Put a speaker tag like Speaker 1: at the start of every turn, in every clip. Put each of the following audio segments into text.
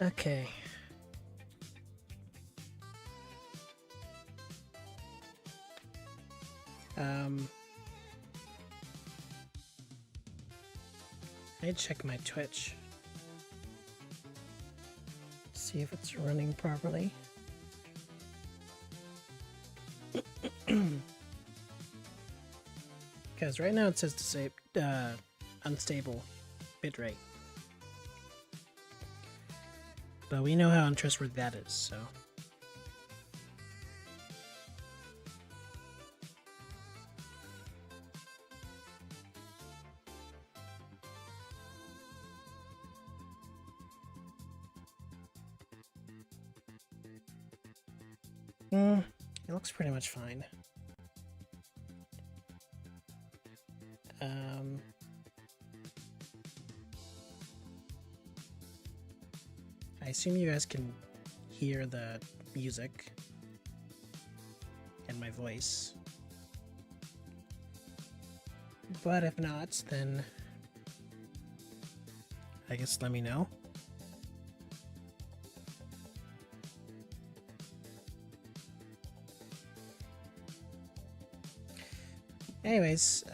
Speaker 1: Okay. I check my Twitch. See if it's running properly. Because right now it says unstable bitrate. But we know how untrustworthy that is, so. It looks pretty much fine. I assume you guys can hear the music and my voice. But if not, then I guess let me know. Anyways,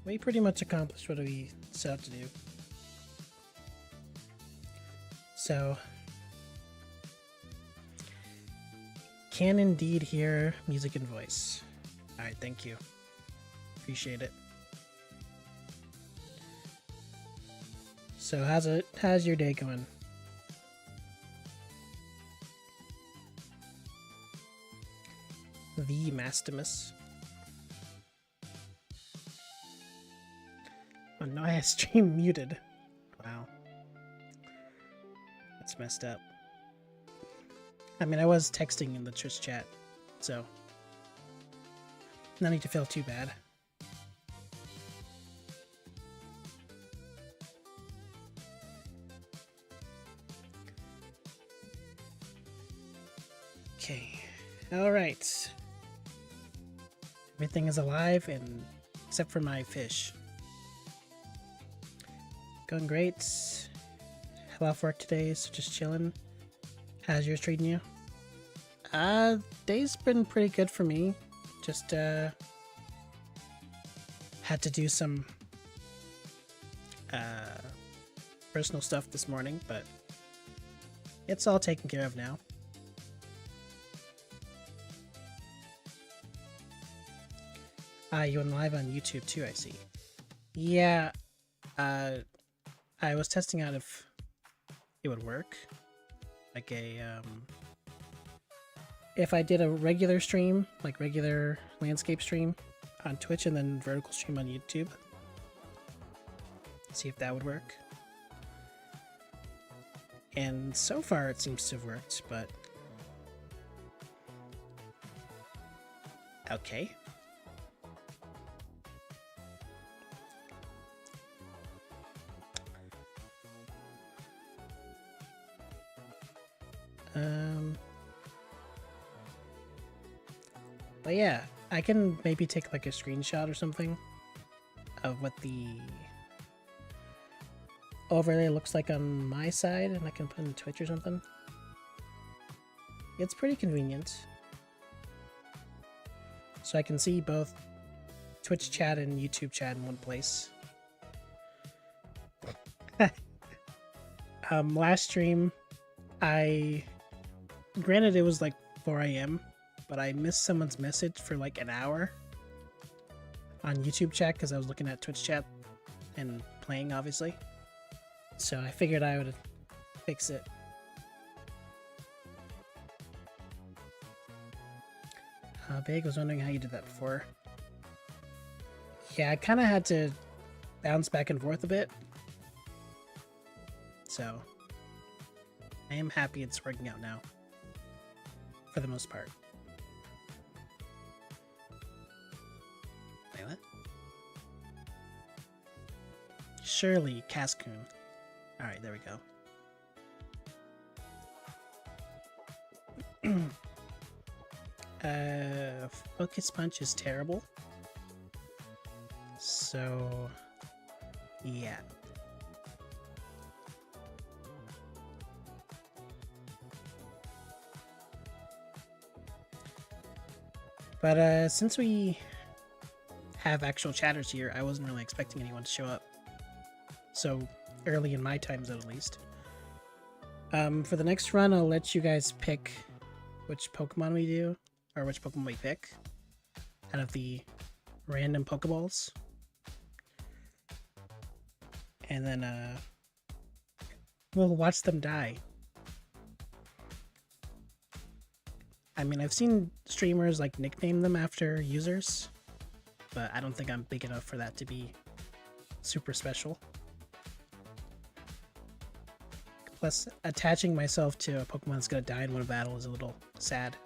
Speaker 1: we pretty much accomplished what we set out to do. So, can indeed hear music and voice. Alright, thank you. Appreciate it. So how's your day going? The Mastimus. Oh no, I have stream muted. Wow. That's messed up. I mean, I was texting in the Twitch chat, so no need to feel too bad. Okay, alright. Everything is alive, and except for my fish. Going great. Hell off work today, so just chilling. How's yours treating you? Day's been pretty good for me. Just had to do some personal stuff this morning, but it's all taken care of now. You went live on YouTube too, I see. Yeah, I was testing out if it would work. Like if I did a regular stream, like regular landscape stream on Twitch and then vertical stream on YouTube. See if that would work. And so far it seems to have worked, but okay. But yeah, I can maybe take like a screenshot or something of what the overlay looks like on my side, and I can put it in Twitch or something. It's pretty convenient. So I can see both Twitch chat and YouTube chat in one place. Last stream, granted it was like 4 AM, but I missed someone's message for like an hour on YouTube chat because I was looking at Twitch chat and playing, obviously. So I figured I would fix it. Big was wondering how you did that before. Yeah, I kind of had to bounce back and forth a bit. So I am happy it's working out now, for the most part. Wait, what? Shirley Cascoon. Alright, there we go. Focus Punch is terrible. So, yeah. But since we have actual chatters here, I wasn't really expecting anyone to show up. So early in my time zone, at least. For the next run, I'll let you guys pick which Pokemon we do, or which Pokemon we pick out of the random Pokeballs. And then we'll watch them die. I mean, I've seen streamers like nickname them after users, but I don't think I'm big enough for that to be super special. Plus, attaching myself to a Pokemon that's gonna die in one battle is a little sad.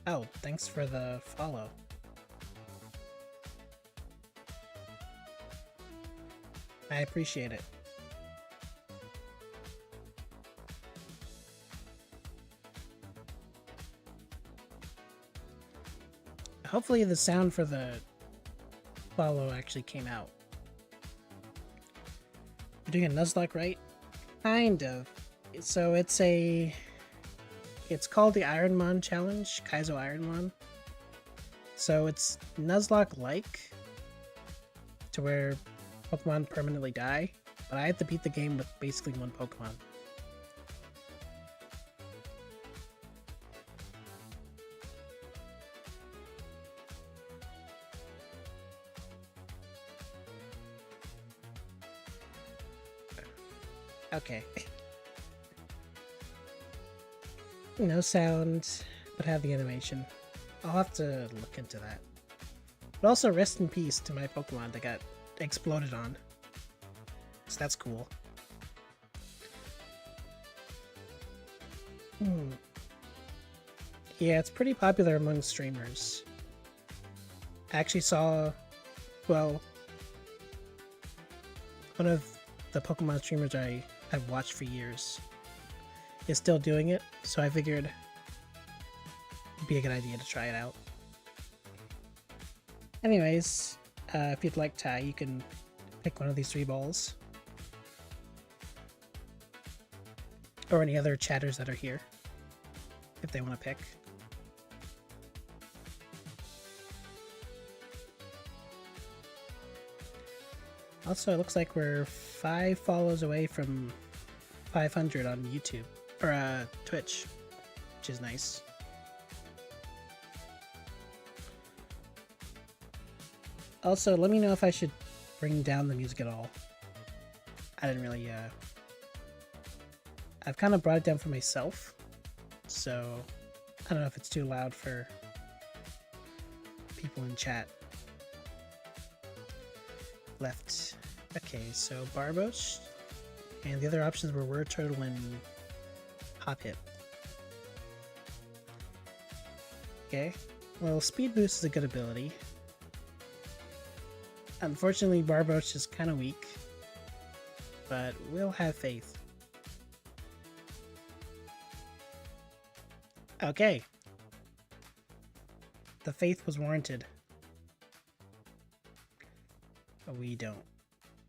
Speaker 1: Oh, thanks for the follow. I appreciate it. Hopefully the sound for the follow actually came out. You're doing a Nuzlocke, right? Kind of. So it's called the Ironmon challenge, Kaizo Ironmon. So it's Nuzlocke-like, to where Pokemon permanently die, but I have to beat the game with basically one Pokemon. Okay. No sound, but have the animation. I'll have to look into that. But also rest in peace to my Pokemon that got exploded on. So that's cool. Yeah, it's pretty popular among streamers. I actually saw, well, one of the Pokemon streamers I've watched for years is still doing it, so I figured it'd be a good idea to try it out. Anyways, if you'd like, Ty, you can pick one of these 3 balls. Or any other chatters that are here, if they want to pick. Also, it looks like we're 5 follows away from 500 on YouTube, or Twitch, which is nice. Also, let me know if I should bring down the music at all. I didn't really, I've kind of brought it down for myself, so I don't know if it's too loud for people in chat. Left. Okay, so Barboach, and the other options were Word Turtle and Hop Hit. Okay, well, Speed Boost is a good ability. Unfortunately, Barboach is kind of weak, but we'll have faith. Okay. The faith was warranted. But we don't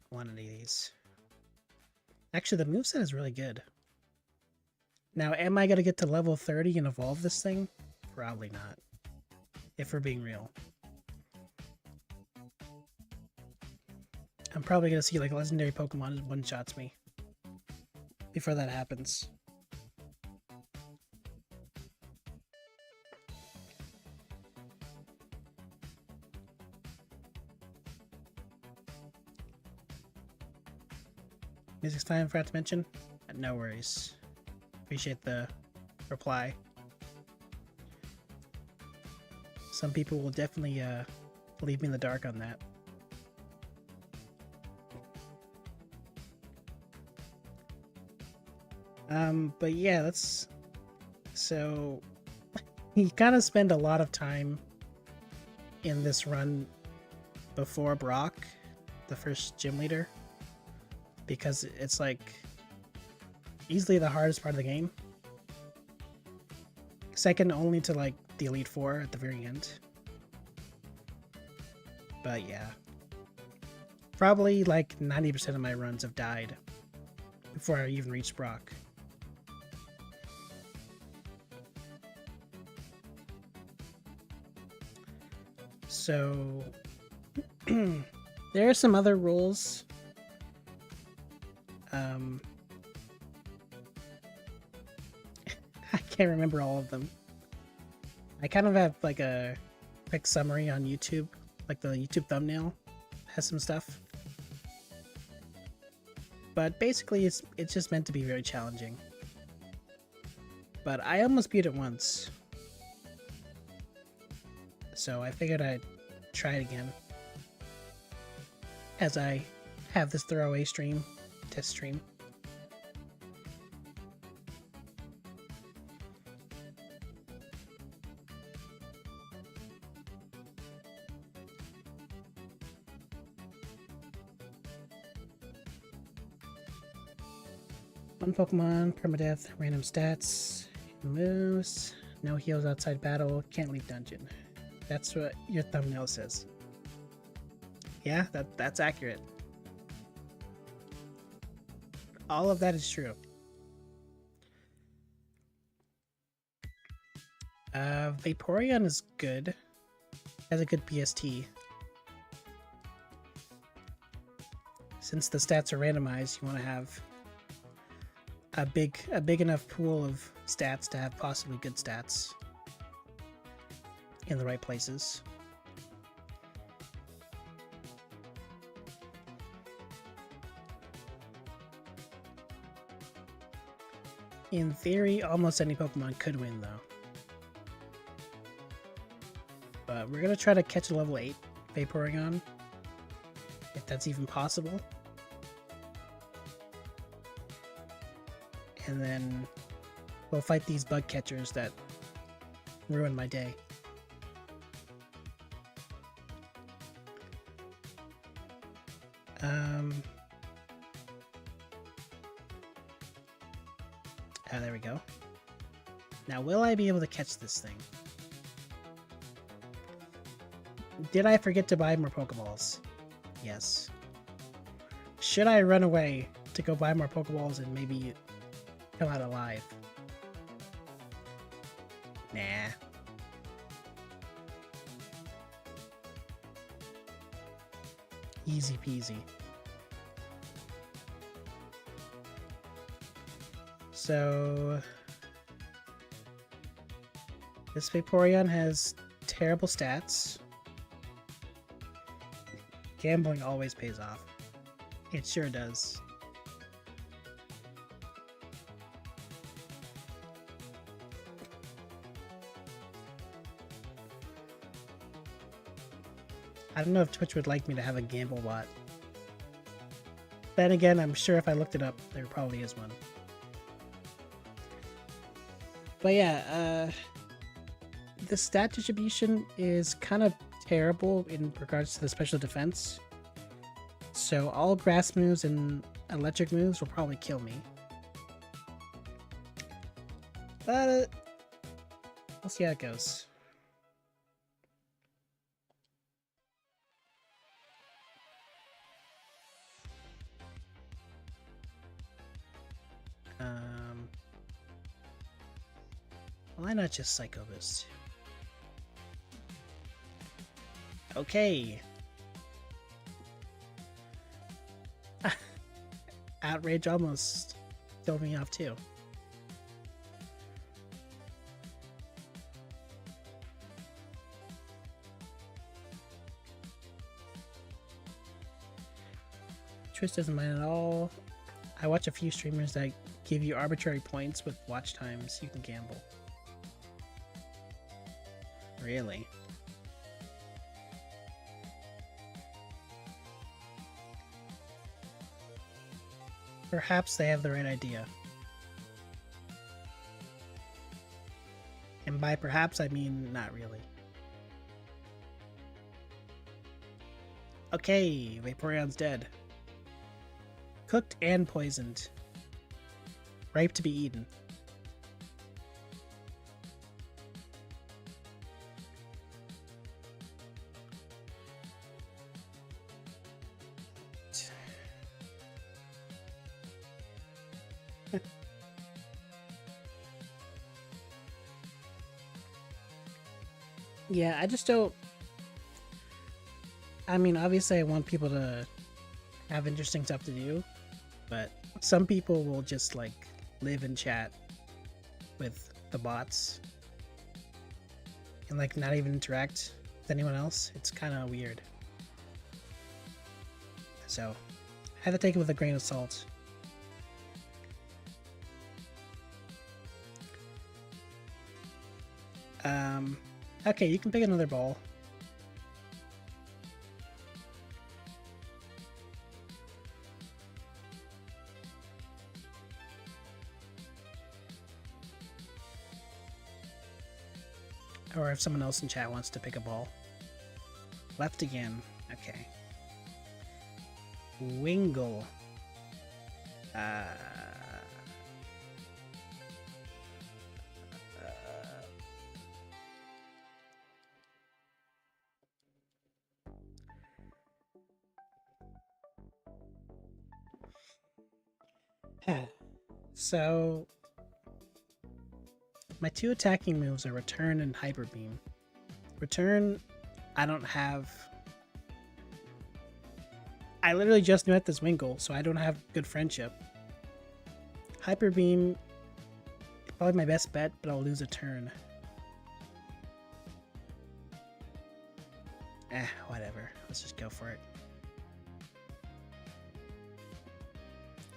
Speaker 1: want any of these. Actually, the moveset is really good. Now, am I going to get to level 30 and evolve this thing? Probably not. If we're being real. I'm probably going to see like legendary Pokemon one-shots me before that happens. Music's fine, forgot to mention. No worries. Appreciate the reply. Some people will definitely leave me in the dark on that. But yeah, that's... So, you gotta spend a lot of time in this run before Brock, the first gym leader, because it's like easily the hardest part of the game. Second only to like the Elite Four at the very end. But yeah. Probably like 90% of my runs have died before I even reached Brock. So there are some other rules. I can't remember all of them. I kind of have like a quick summary on YouTube, like the YouTube thumbnail has some stuff. But basically it's just meant to be very challenging. But I almost beat it once. So I figured I'd try it again. As I have this throwaway stream, test stream. One Pokemon, permadeath, random stats, moves, no heals outside battle, can't leave dungeon. That's what your thumbnail says. Yeah, that's accurate. All of that is true. Vaporeon is good. Has a good BST. Since the stats are randomized, you want to have a big enough pool of stats to have possibly good stats in the right places. In theory, almost any Pokemon could win, though. But we're gonna try to catch a level 8 Vaporeon, if that's even possible. And then we'll fight these bug catchers that ruin my day. There we go. Now, will I be able to catch this thing? Did I forget to buy more Pokeballs? Yes. Should I run away to go buy more Pokeballs and maybe come out alive? Nah. Easy peasy. So this Vaporeon has terrible stats. Gambling always pays off. It sure does. I don't know if Twitch would like me to have a gamble bot. Then again, I'm sure if I looked it up, there probably is one. But yeah, the stat distribution is kind of terrible in regards to the special defense. So all grass moves and electric moves will probably kill me. But we'll see how it goes. Why not just Psycho Boost? Okay. Outrage almost killed me off too. Trish doesn't mind at all. I watch a few streamers that give you arbitrary points with watch times. You can gamble. Really? Perhaps they have the right idea. And by perhaps, I mean not really. Okay, Vaporeon's dead. Cooked and poisoned. Ripe to be eaten. Yeah, I just don't. I mean, obviously, I want people to have interesting stuff to do, but some people will just like live and chat with the bots and like not even interact with anyone else. It's kind of weird. So I had to take it with a grain of salt. Okay, you can pick another ball. Or if someone else in chat wants to pick a ball. Left again. Okay. Wingle. So my two attacking moves are Return and Hyper Beam. Return, I don't have. I literally just met this Winkle, so I don't have good friendship. Hyper Beam is probably my best bet, but I'll lose a turn. Whatever. Let's just go for it.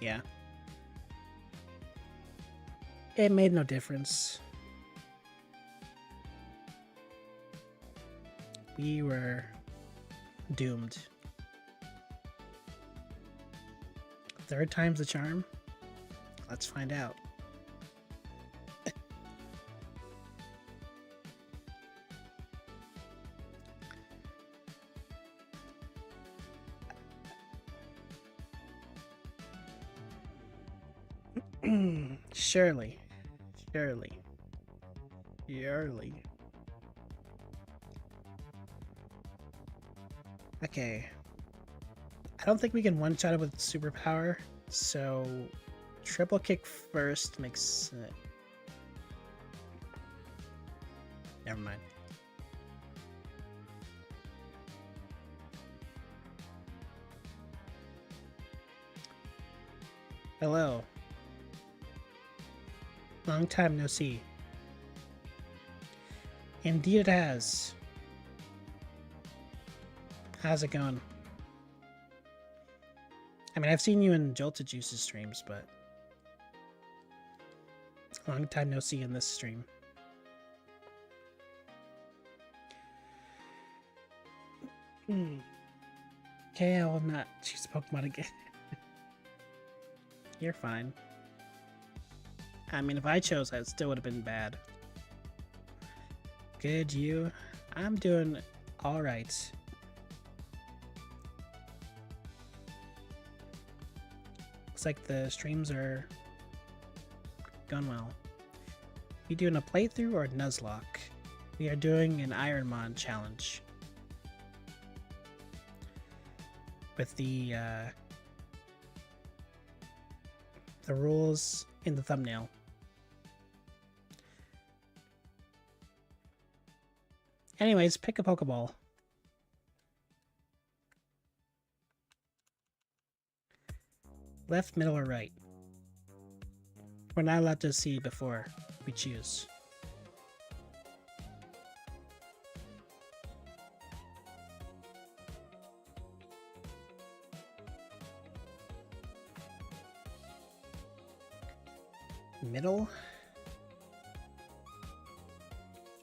Speaker 1: Yeah. It made no difference. We were doomed. Third time's the charm? Let's find out. Surely. Okay. I don't think we can one-shot it with superpower, so triple kick first makes never mind. Hello. Long time no see. Indeed it has. How's it going? I mean, I've seen you in Jolted Juice's streams, but long time no see in this stream. Okay, I will not choose Pokemon again. You're fine. I mean, if I chose, it still would have been bad. Good, you? I'm doing alright. Looks like the streams are going well. We doing a playthrough or a Nuzlocke? We are doing an Ironmon challenge. With the rules in the thumbnail. Anyways, pick a Pokeball. Left, middle, or right? We're not allowed to see before we choose. Middle?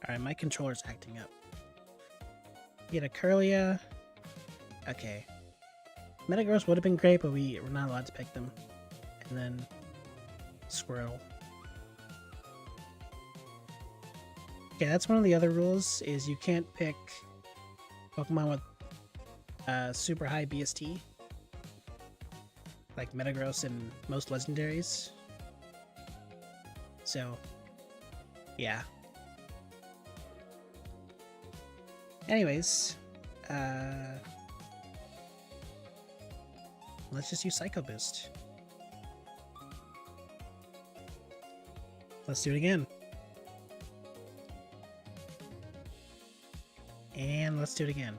Speaker 1: Alright, my controller's acting up. Get a Curlia. Okay. Metagross would have been great, but we're not allowed to pick them. And then Squirtle. Okay, that's one of the other rules, is you can't pick Pokemon with super high BST. Like Metagross and most legendaries. So, yeah. Anyways, let's just use Psycho Boost. Let's do it again. And let's do it again.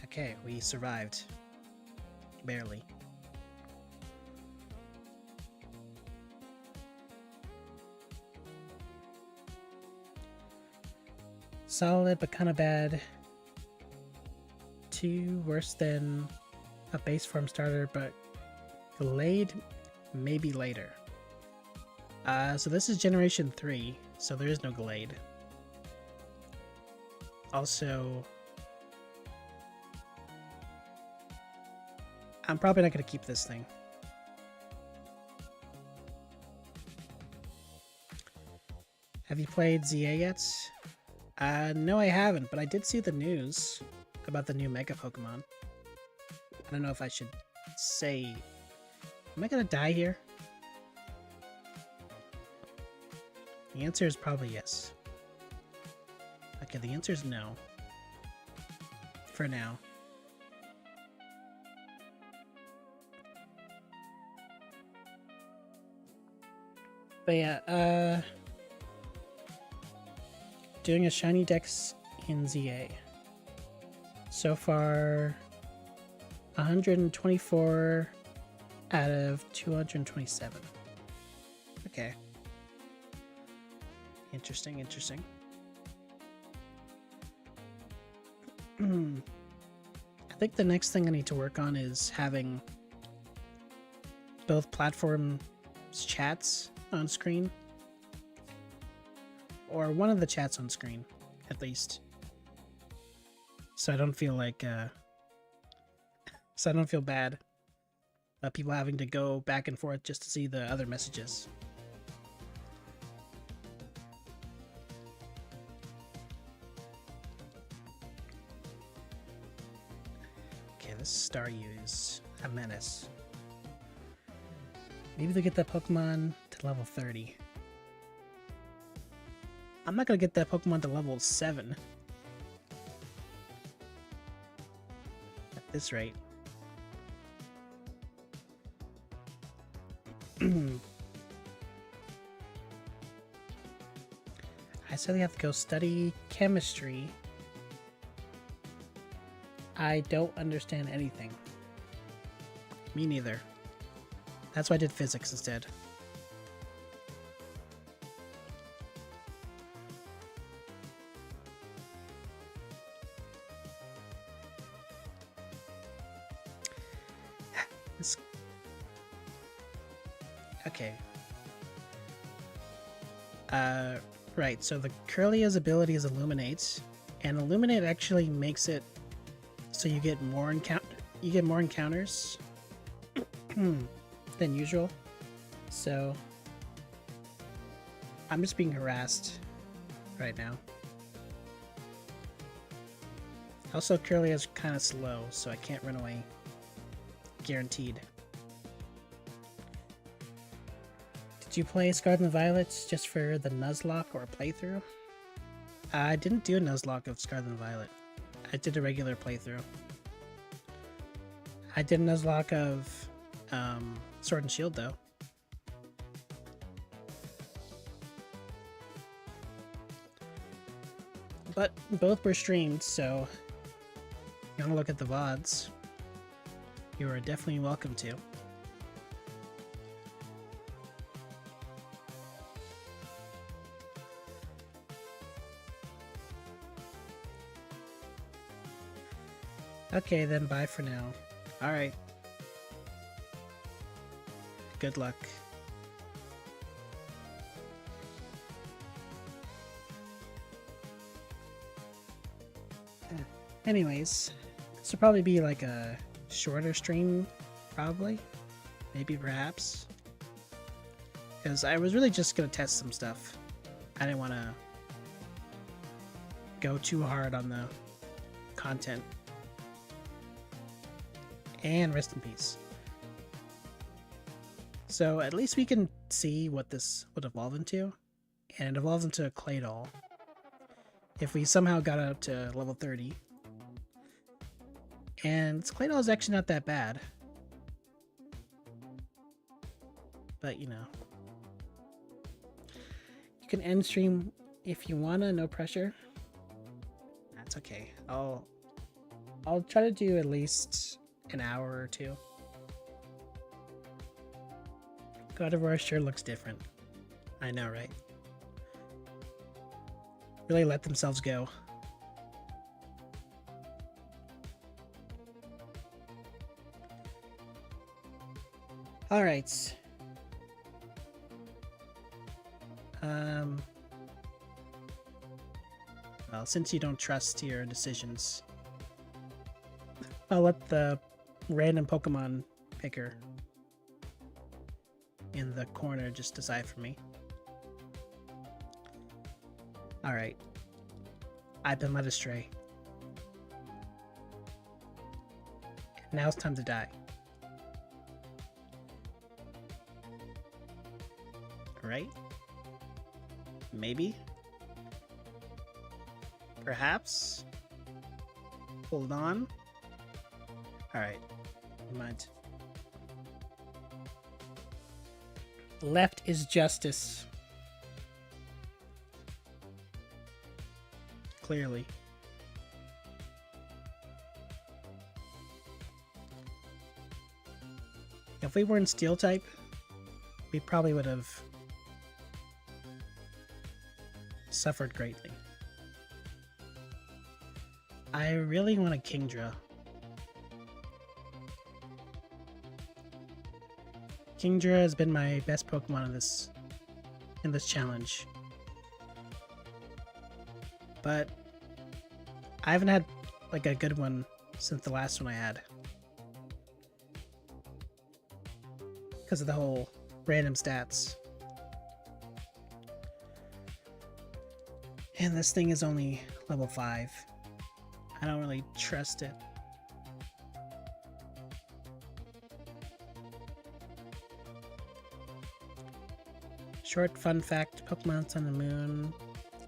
Speaker 1: Okay, we survived. Barely. Solid, but kind of bad. 2 worse than a base form starter, but delayed maybe later. So this is generation 3, so there is no Glade. Also, I'm probably not going to keep this thing. Have you played ZA yet? No, I haven't, but I did see the news about the new Mega Pokemon. I don't know if I should say... Am I going to die here? The answer is probably yes. Okay, the answer is no. For now. But yeah, doing a shiny dex in ZA. So far, 124 out of 227. Okay. Interesting, interesting. I think the next thing I need to work on is having both platforms chats on screen. Or one of the chats on screen, at least. So I don't feel like, so I don't feel bad about people having to go back and forth just to see the other messages. Okay, this Staryu is a menace. Maybe they'll get that Pokemon to level 30. I'm not gonna get that Pokemon to level 7. At this rate. I sadly have to go study chemistry. I don't understand anything. Me neither. That's why I did physics instead. Okay. Right, so the Curlia's ability is Illuminate, and Illuminate actually makes it so you get more encounters than usual. So I'm just being harassed right now. Also, Curlia's kind of slow, so I can't run away. Guaranteed. Did you play Scarlet and Violet just for the Nuzlocke or playthrough? I didn't do a Nuzlocke of Scarlet and Violet. I did a regular playthrough. I did a Nuzlocke of Sword and Shield though. But both were streamed, so if you want to look at the VODs, you are definitely welcome to. Okay, then bye for now. Alright. Good luck. Anyways, this will probably be like a shorter stream, probably. Maybe, perhaps. Because I was really just going to test some stuff. I didn't want to go too hard on the content. And rest in peace. So at least we can see what this would evolve into. And it evolves into a Claydol. If we somehow got up to level 30. And this Claydol is actually not that bad. But, you know. You can end stream If you wanna, no pressure. That's okay. I'll try to do at least an hour or two. God of War sure looks different. I know, right? Really let themselves go. Alright. Well, since you don't trust your decisions, I'll let the random Pokemon picker in the corner just decide for me. Alright. I've been led astray. Now it's time to die. Right? Maybe? Perhaps? Hold on. Alright. Never mind. Left is justice. Clearly. If we were in Steel type, we probably would have suffered greatly. I really want a Kingdra. Kingdra has been my best Pokemon in this challenge. But I haven't had like a good one since the last one I had. Because of the whole random stats. And this thing is only level 5. I don't really trust it. Short fun fact, Pokemon Sun and Moon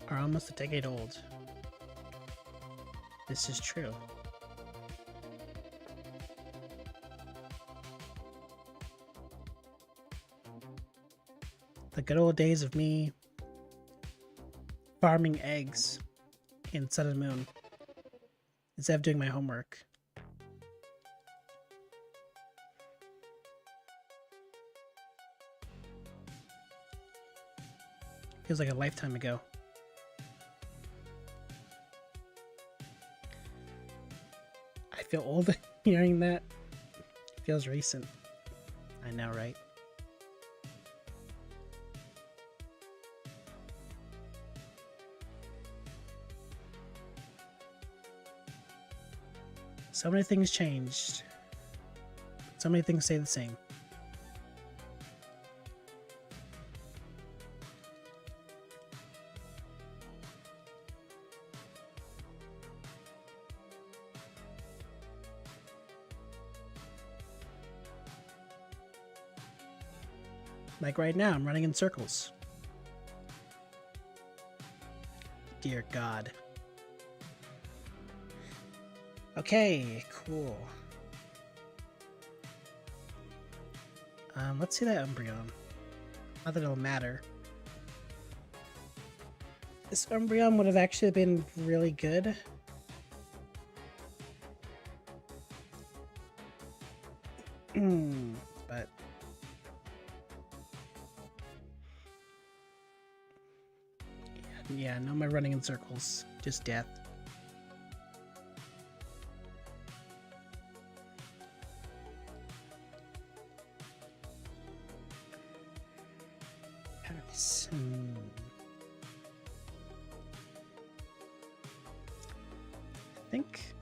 Speaker 1: are almost a decade old. This is true. The good old days of me farming eggs in Sun and Moon instead of doing my homework. Feels like a lifetime ago. I feel old hearing that. It feels recent. I know, right? So many things changed. So many things stay the same. Like right now, I'm running in circles. Dear God. Okay, cool. Let's see that Umbreon. Not that it'll matter. This Umbreon would have actually been really good. But yeah, no more running in circles. Just death. Paris. I think.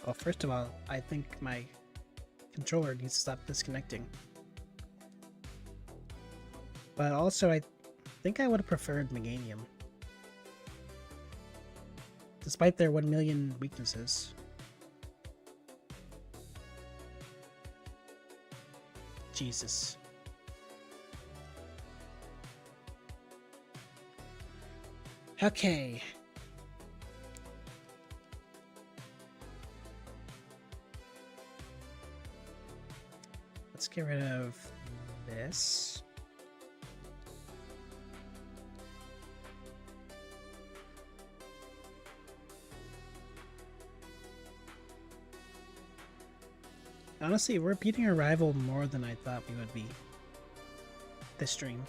Speaker 1: Well, first of all, I think my controller needs to stop disconnecting. But also, I think I would have preferred Meganium. Despite their 1 million weaknesses. Jesus. Okay. Let's get rid of this. Honestly, we're beating our rival more than I thought we would be this stream.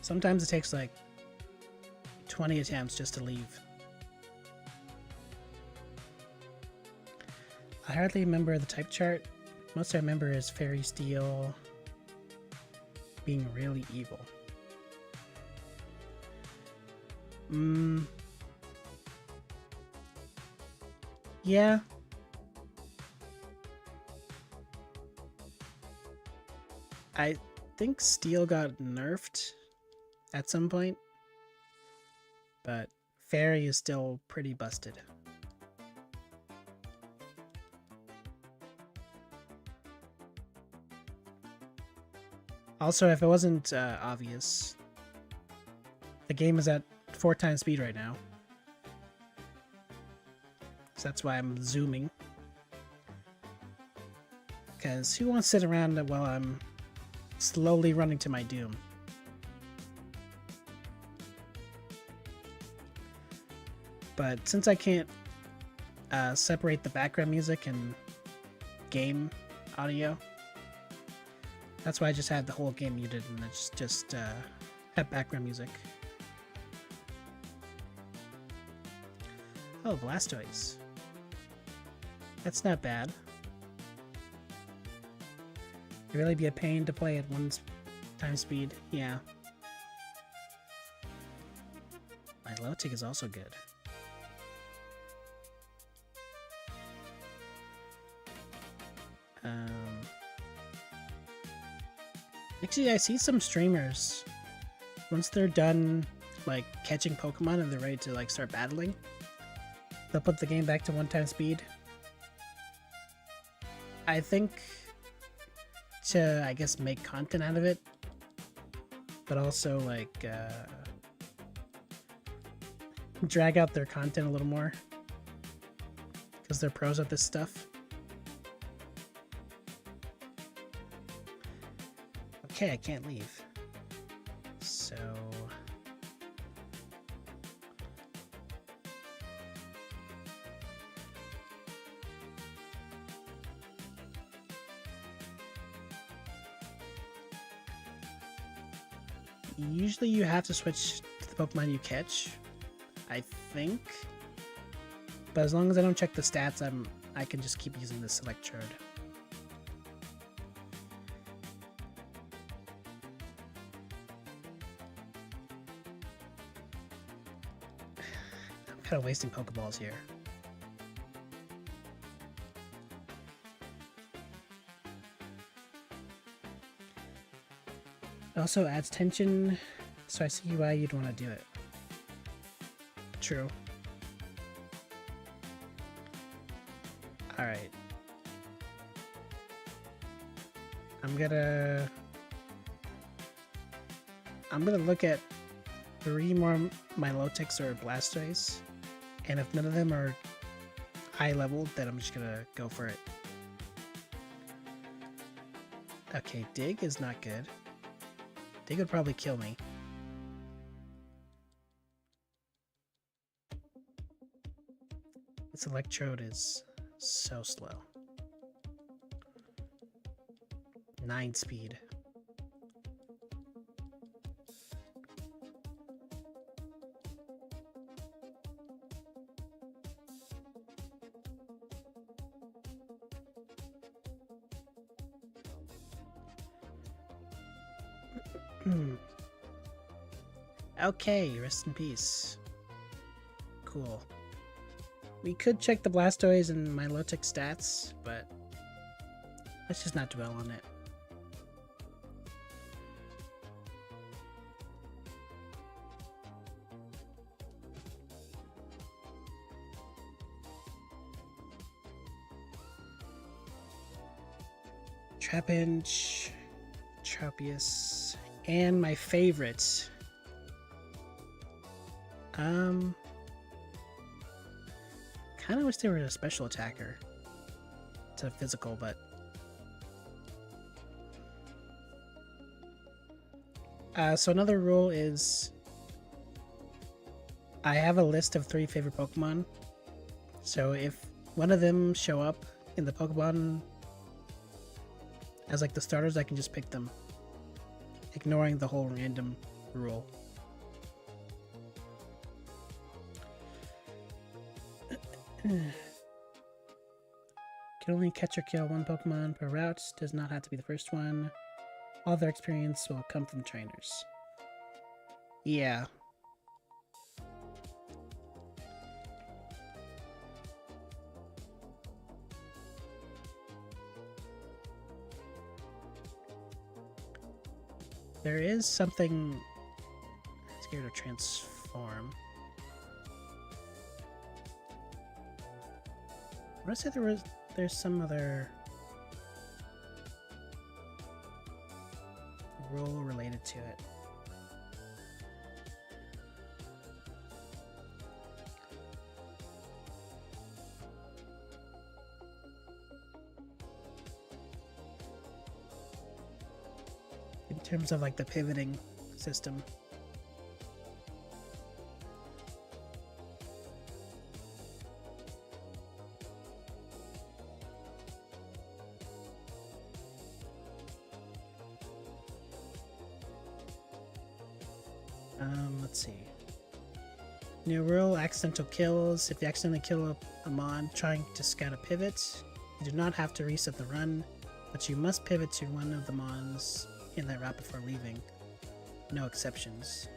Speaker 1: Sometimes it takes like 20 attempts just to leave. I hardly remember the type chart. Most I remember is Fairy Steel being really evil. Yeah. I think Steel got nerfed at some point, but Fairy is still pretty busted. Also, if it wasn't obvious, the game is at 4 times speed right now. So that's why I'm zooming. Because who wants to sit around while I'm slowly running to my doom? But since I can't separate the background music and game audio, that's why I just had the whole game muted and it's just had background music. Oh, Blastoise. That's not bad. It'd really be a pain to play at 1 time speed. Yeah. Milotic is also good. Actually, I see some streamers, once they're done like catching Pokemon and they're ready to like start battling, they'll put the game back to 1 time speed. I think to, I guess, make content out of it, but also like drag out their content a little more because they're pros at this stuff. Okay, I can't leave. So usually you have to switch to the Pokemon you catch, I think. But as long as I don't check the stats, I can just keep using this Electrode. I'm kind of wasting Pokeballs here. It also adds tension, so I see why you'd want to do it. True. Alright. I'm gonna look at 3 more Milotics or Blastoise, and if none of them are high leveled, then I'm just gonna go for it. Okay, Dig is not good. Dig would probably kill me. This Electrode is so slow. 9 speed. Okay, rest in peace. Cool. We could check the Blastoise and Milotic stats, but let's just not dwell on it. Trapinch, Tropius, and my favorite. kind of wish they were a special attacker to physical, but so another rule is I have a list of 3 favorite Pokemon. So if one of them show up in the Pokemon as like the starters, I can just pick them, ignoring the whole random rule. Can only catch or kill 1 Pokemon per route, does not have to be the first one. All their experience will come from trainers. Yeah. There is something scared to transform. I want to say there's some other rule related to it. In terms of like the pivoting system. Let's see. New rule, accidental kills. If you accidentally kill a mon trying to scout a pivot, you do not have to reset the run, but you must pivot to one of the mons in that route before leaving. No exceptions.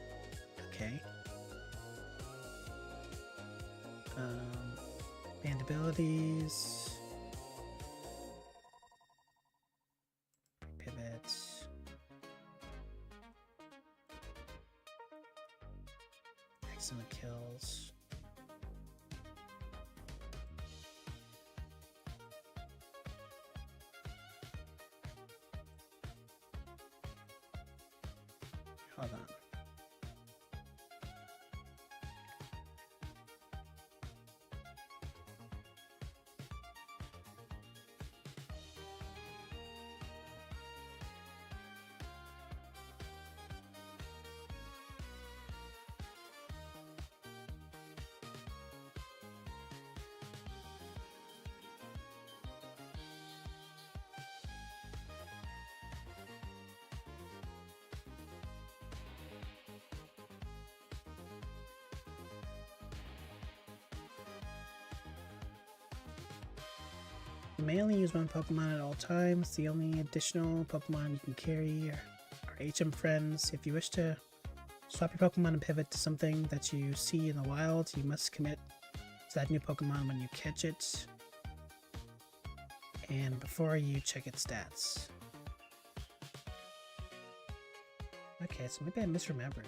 Speaker 1: Okay. Banned abilities. Pivots. Excellent kills. Hold on. You may only use 1 Pokemon at all times. The only additional Pokemon you can carry are HM friends. If you wish to swap your Pokemon and pivot to something that you see in the wild, you must commit to that new Pokemon when you catch it and before you check its stats. Okay, so maybe I misremembered.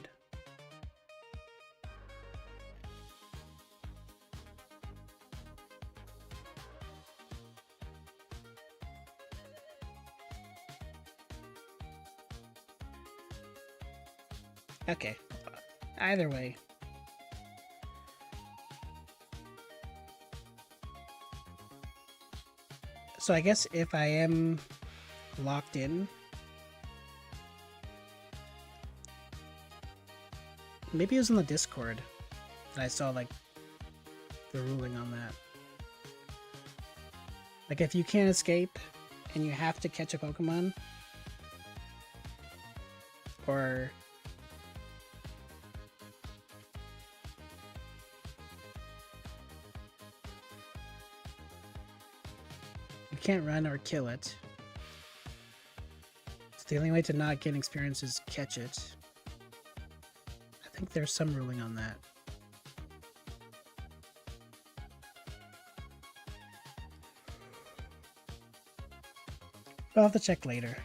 Speaker 1: Okay, either way. So I guess if I am locked in, maybe it was on the Discord that I saw like the ruling on that. Like if you can't escape and you have to catch a Pokemon, or you can't run or kill it, so the only way to not get experience is catch it. I think there's some ruling on that. I'll have to check later.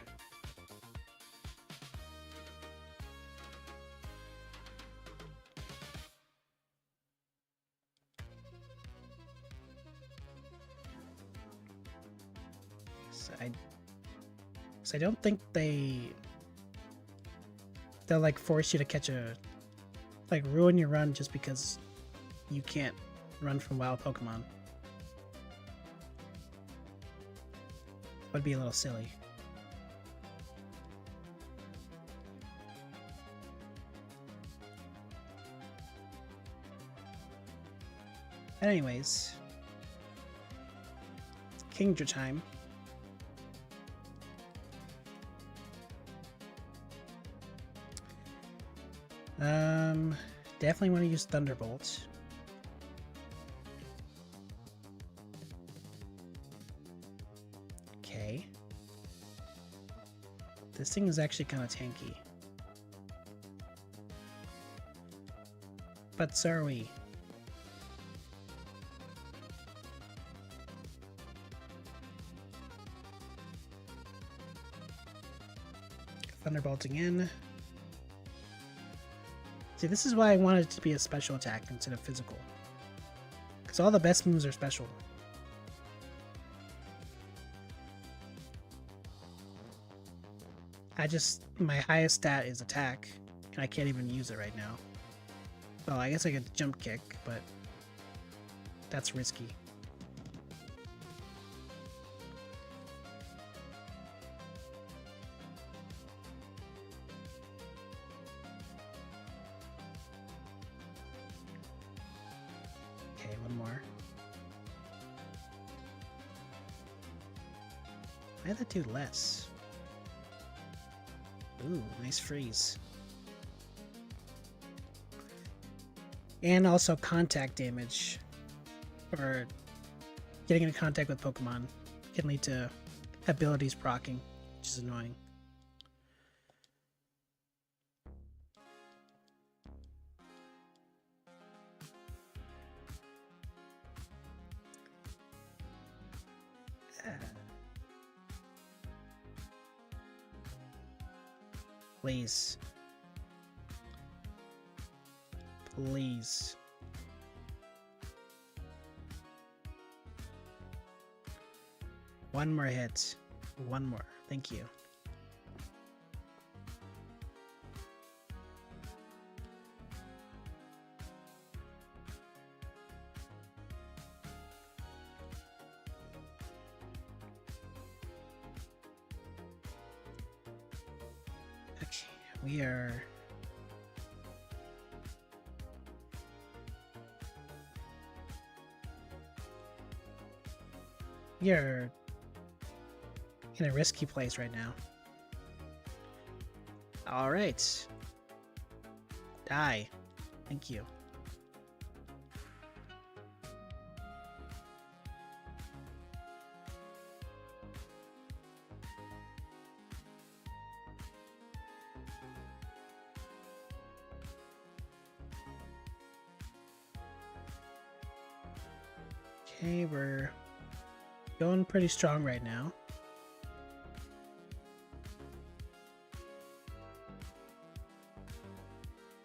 Speaker 1: So I don't think they'll like force you to catch like ruin your run just because you can't run from wild Pokemon. would be a little silly. But anyways, Kingdra time. Definitely want to use Thunderbolt. Okay. This thing is actually kind of tanky. But so are we. Thunderbolting in. See, this is why I wanted it to be a special attack instead of physical. Because all the best moves are special. My highest stat is attack, and I can't even use it right now. Well, I guess I could jump kick, but that's risky. Okay, one more. Why did that do less? Ooh, nice freeze. And also contact damage, or getting into contact with Pokemon, can lead to abilities proccing, which is annoying. Please. Please. One more hit. One more. Thank you. Okay, we are... You're in a risky place right now. Alright. Die. Thank you. Okay, we're going pretty strong right now.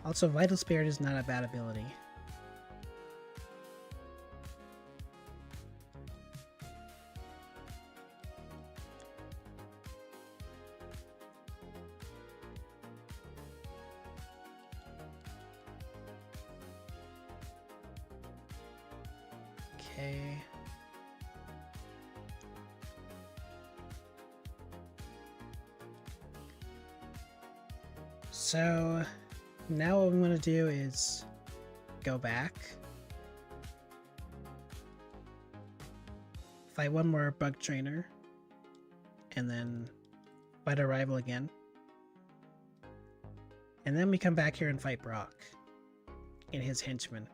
Speaker 1: Also, Vital Spirit is not a bad ability. Okay. So now what I'm going to do is go back, fight one more bug trainer, and then fight a rival again. And then we come back here and fight Brock and his henchmen.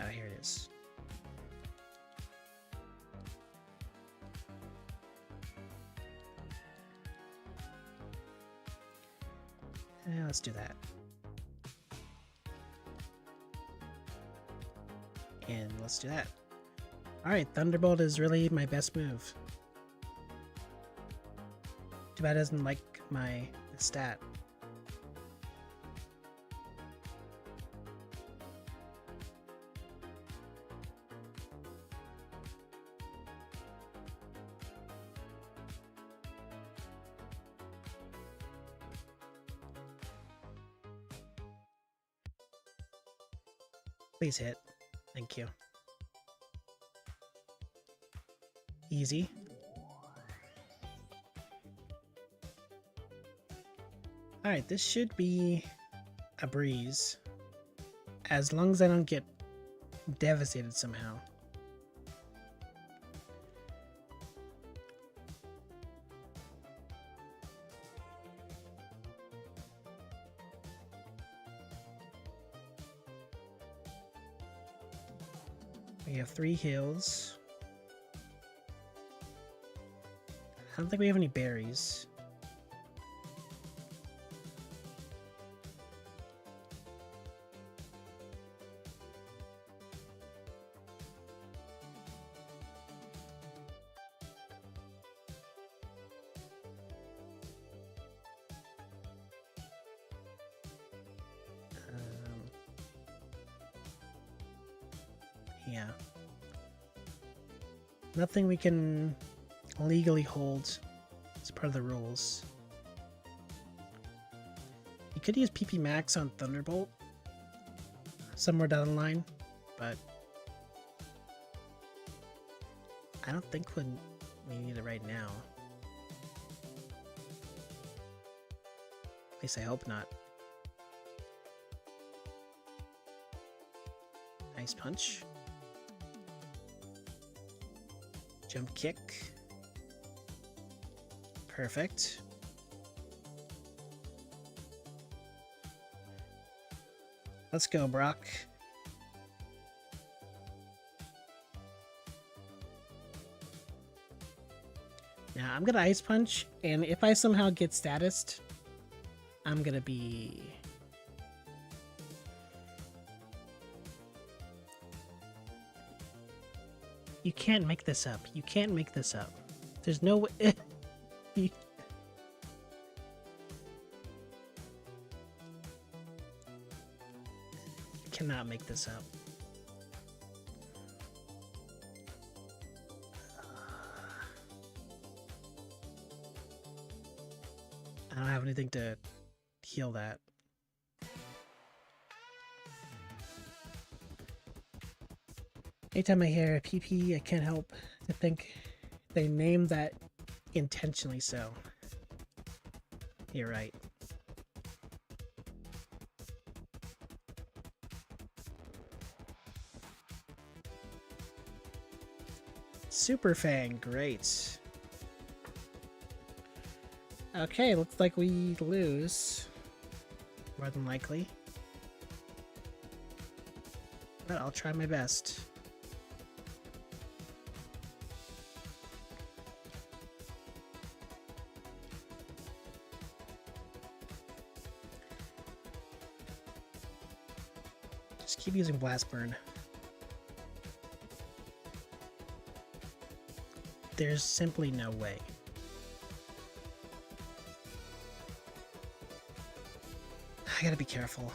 Speaker 1: Ah, here it is. Yeah, let's do that. And let's do that. Alright, Thunderbolt is really my best move. Too bad it doesn't like my stat. Please hit. Thank you. Easy. Alright, this should be a breeze. As long as I don't get devastated somehow. We have 3 hills. I don't think we have any berries. Yeah. Nothing we can legally hold as part of the rules. You could use PP Max on Thunderbolt somewhere down the line, but I don't think we need it right now. At least I hope not. Nice punch. Jump kick. Perfect. Let's go, Brock. Now I'm gonna Ice Punch, and if I somehow get statused, I'm gonna be... You can't make this up. You can't make this up. There's no way. You cannot make this up. I don't have anything to heal that. Anytime I hear PP, I can't help to think they named that intentionally so. You're right. Super Fang, great. Okay, looks like we lose. More than likely. But I'll try my best. Just keep using Blast Burn. There's simply no way. I gotta be careful.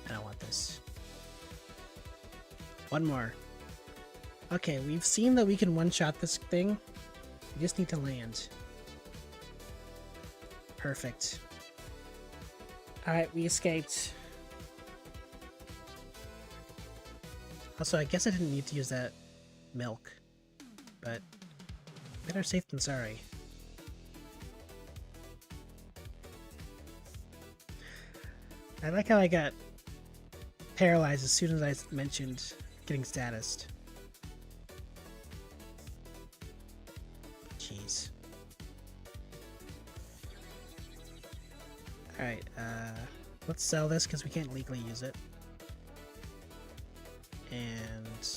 Speaker 1: I don't want this. One more. Okay, we've seen that we can one-shot this thing. We just need to land. Perfect. Alright, we escaped. Also, I guess I didn't need to use that milk, but better safe than sorry. I like how I got paralyzed as soon as I mentioned getting statused. Jeez. Alright, let's sell this because we can't legally use it. And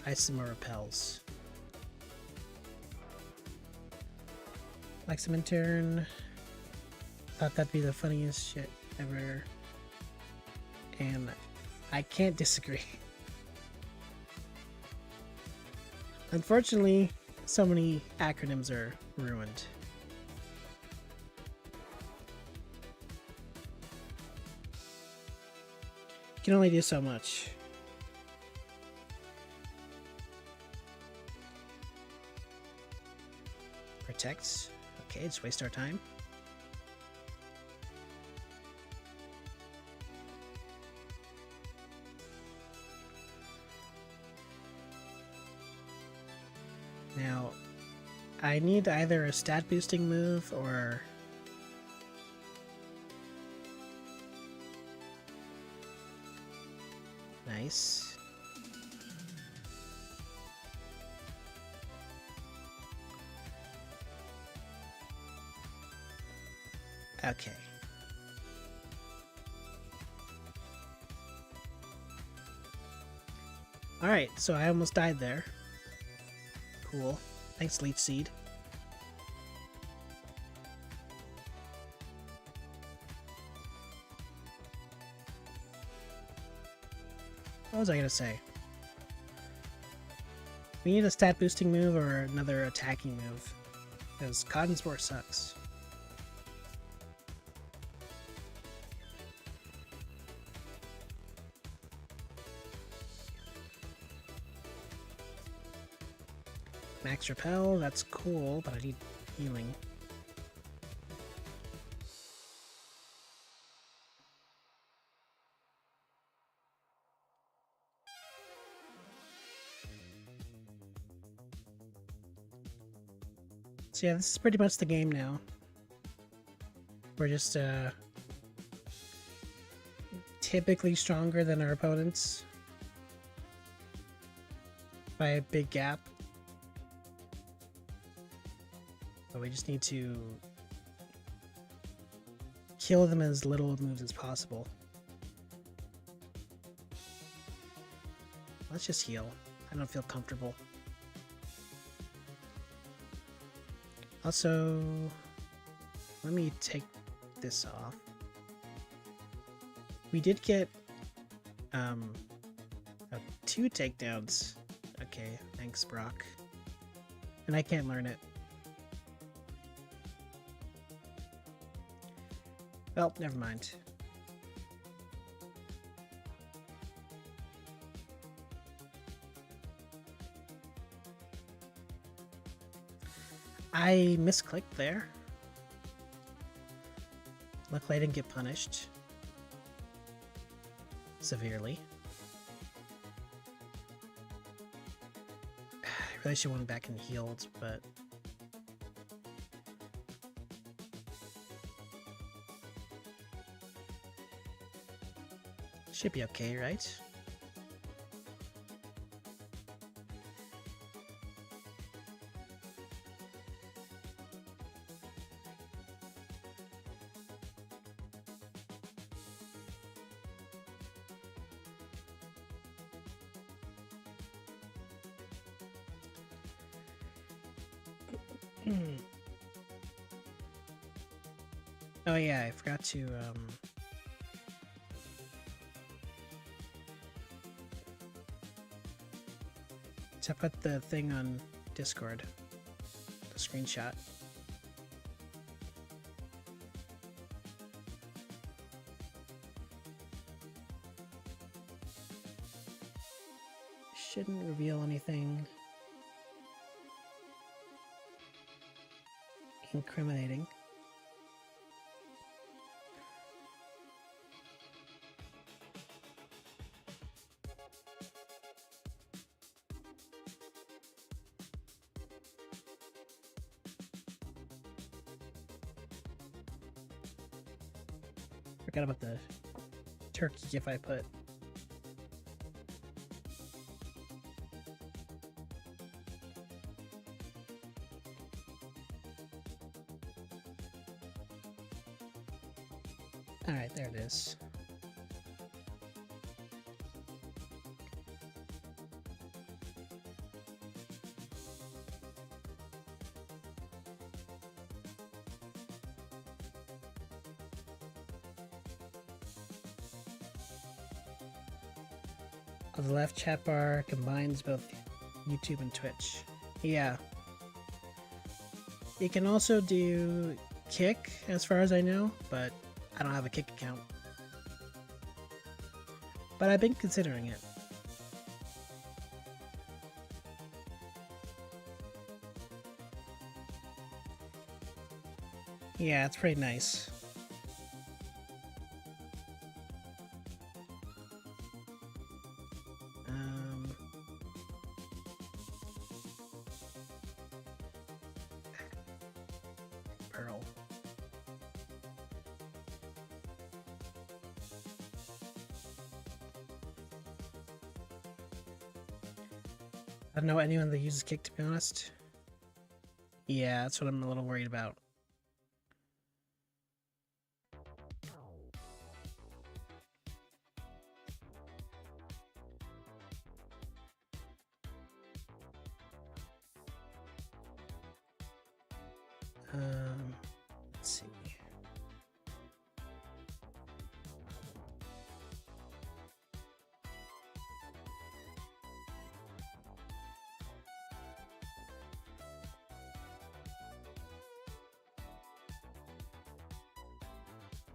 Speaker 1: buy some more repels. Like some intern. Thought that'd be the funniest shit ever. And I can't disagree. Unfortunately, so many acronyms are ruined. You can only do so much. protect. Okay, just waste our time. Now, I need either a stat boosting move or... Nice. Okay. Alright, so I almost died there. Cool. Thanks, Leech Seed. What was I gonna say? We need a stat boosting move or another attacking move. Because Cotton Spore sucks. Max Repel, that's cool, but I need healing. So yeah, this is pretty much the game now. We're just typically stronger than our opponents by a big gap. But we just need to kill them as little moves as possible. Let's just heal. I don't feel comfortable. Also, let me take this off. We did get 2 takedowns. Okay, thanks, Brock. And I can't learn it. Well, never mind. I misclicked there. Luckily I didn't get punished severely. I really should have went back and healed, but should be okay, right? Oh yeah, I forgot to put the thing on Discord, the screenshot. Shouldn't reveal anything incriminating. Forgot about the turkey gif I put. Alright, there it is. On the left chat bar combines both YouTube and Twitch. Yeah. You can also do Kick, as far as I know, but I don't have a Kick account. But I've been considering it. Yeah, it's pretty nice. Pearl. I don't know anyone that uses kick, to be honest. Yeah, that's what I'm a little worried about. Let's see.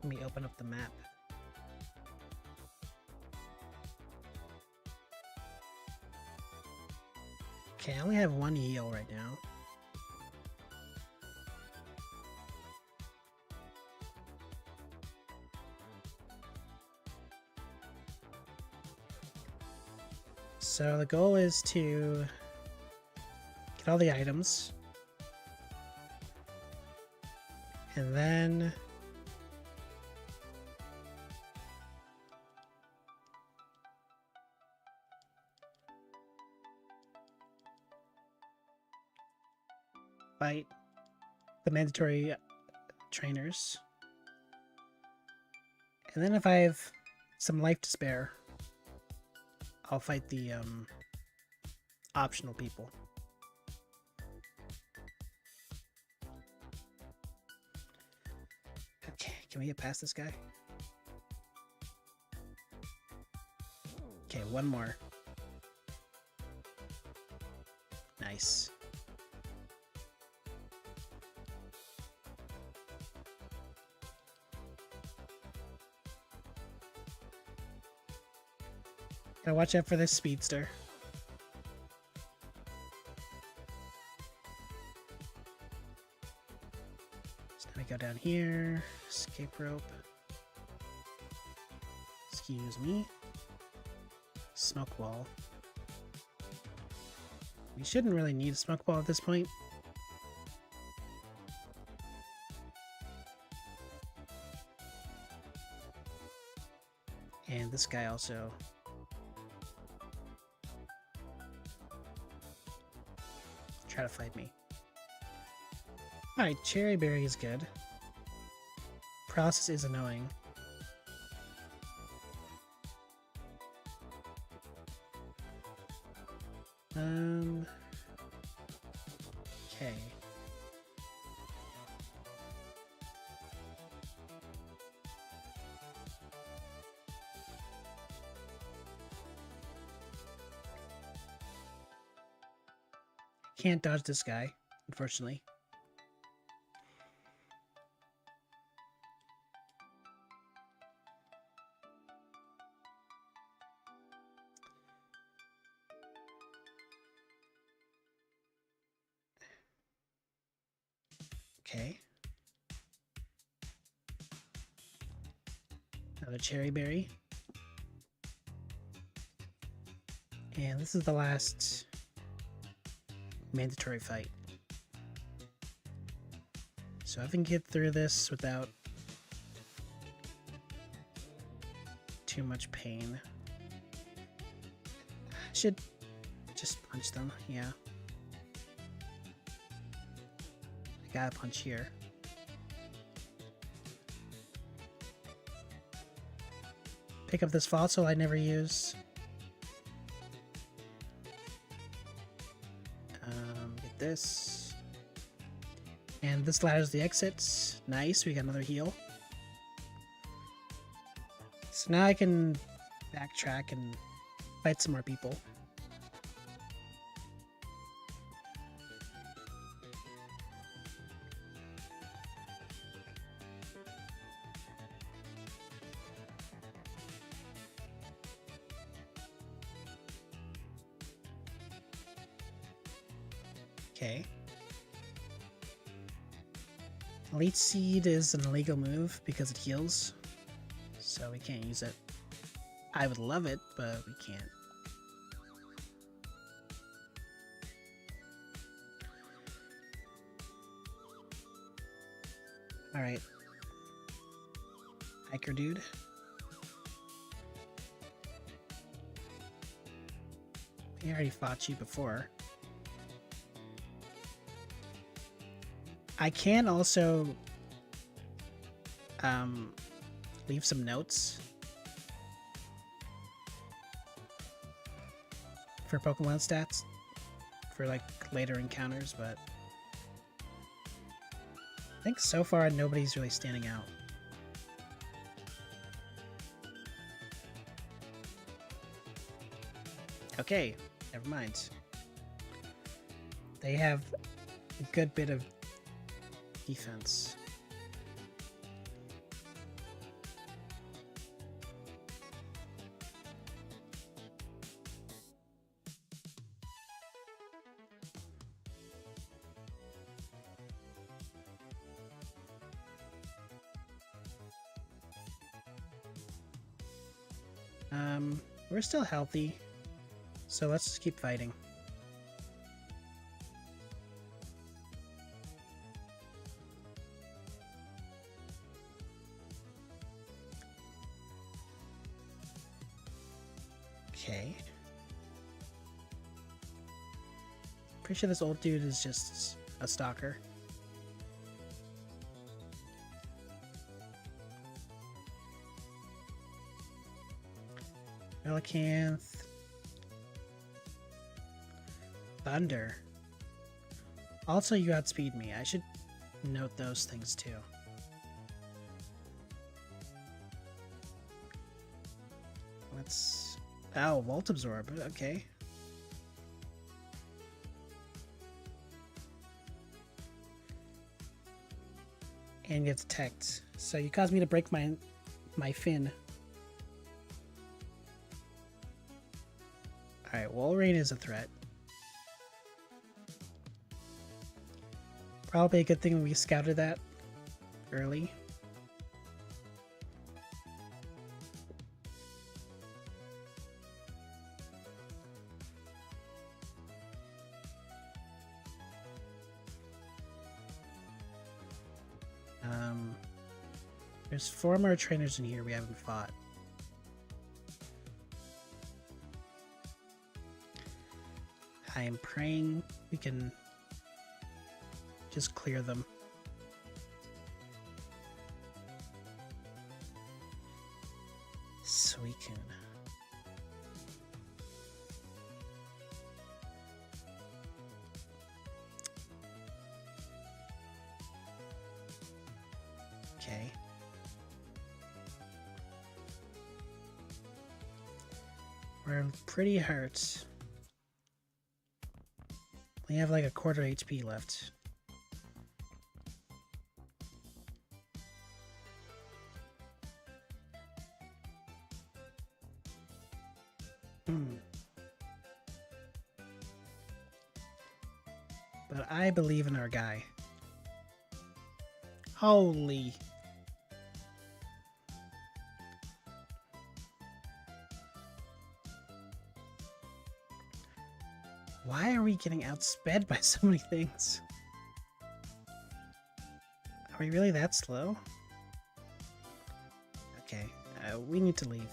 Speaker 1: Let me open up the map. Okay, I only have one heal right now. So the goal is to get all the items. And then fight the mandatory trainers. And then if I have some life to spare, I'll fight the optional people. Okay, can we get past this guy? Okay, one more. Nice. Gotta watch out for this speedster. So now we go down here. Escape rope. Excuse me. Smoke wall. We shouldn't really need a smoke wall at this point. And this guy also. Try to fight me. Alright, cherry berry is good. Process is annoying. Okay. Can't dodge this guy, unfortunately. Okay. Another cherry berry. And this is the last mandatory fight. So I can get through this without too much pain. I should just punch them, yeah. I gotta punch here. Pick up this fossil I never use. Get this. And this ladders the exits. Nice, we got another heal. So now I can backtrack and fight some more people. Okay. Elite Seed is an illegal move because it heals, so we can't use it. I would love it, but we can't. Alright. Hiker dude. We already fought you before. I can also leave some notes for Pokemon stats for like later encounters, but I think so far nobody's really standing out. Okay, never mind. They have a good bit of defense. We're still healthy, so let's just keep fighting. Okay. Pretty sure this old dude is just a stalker. Relicanth. Thunder. Also, you outspeed me. I should note those things too. Let's... Oh, Volt Absorb. Okay. And get detect. So you caused me to break my fin. Alright, Walrein is a threat. Probably a good thing we scouted that early. There's 4 more trainers in here we haven't fought. I am praying we can just clear them. Suicune. Okay. We're pretty hurt. We have like a quarter HP left. But I believe in our guy. Holy. Why are we getting outsped by so many things? Are we really that slow? Okay, we need to leave.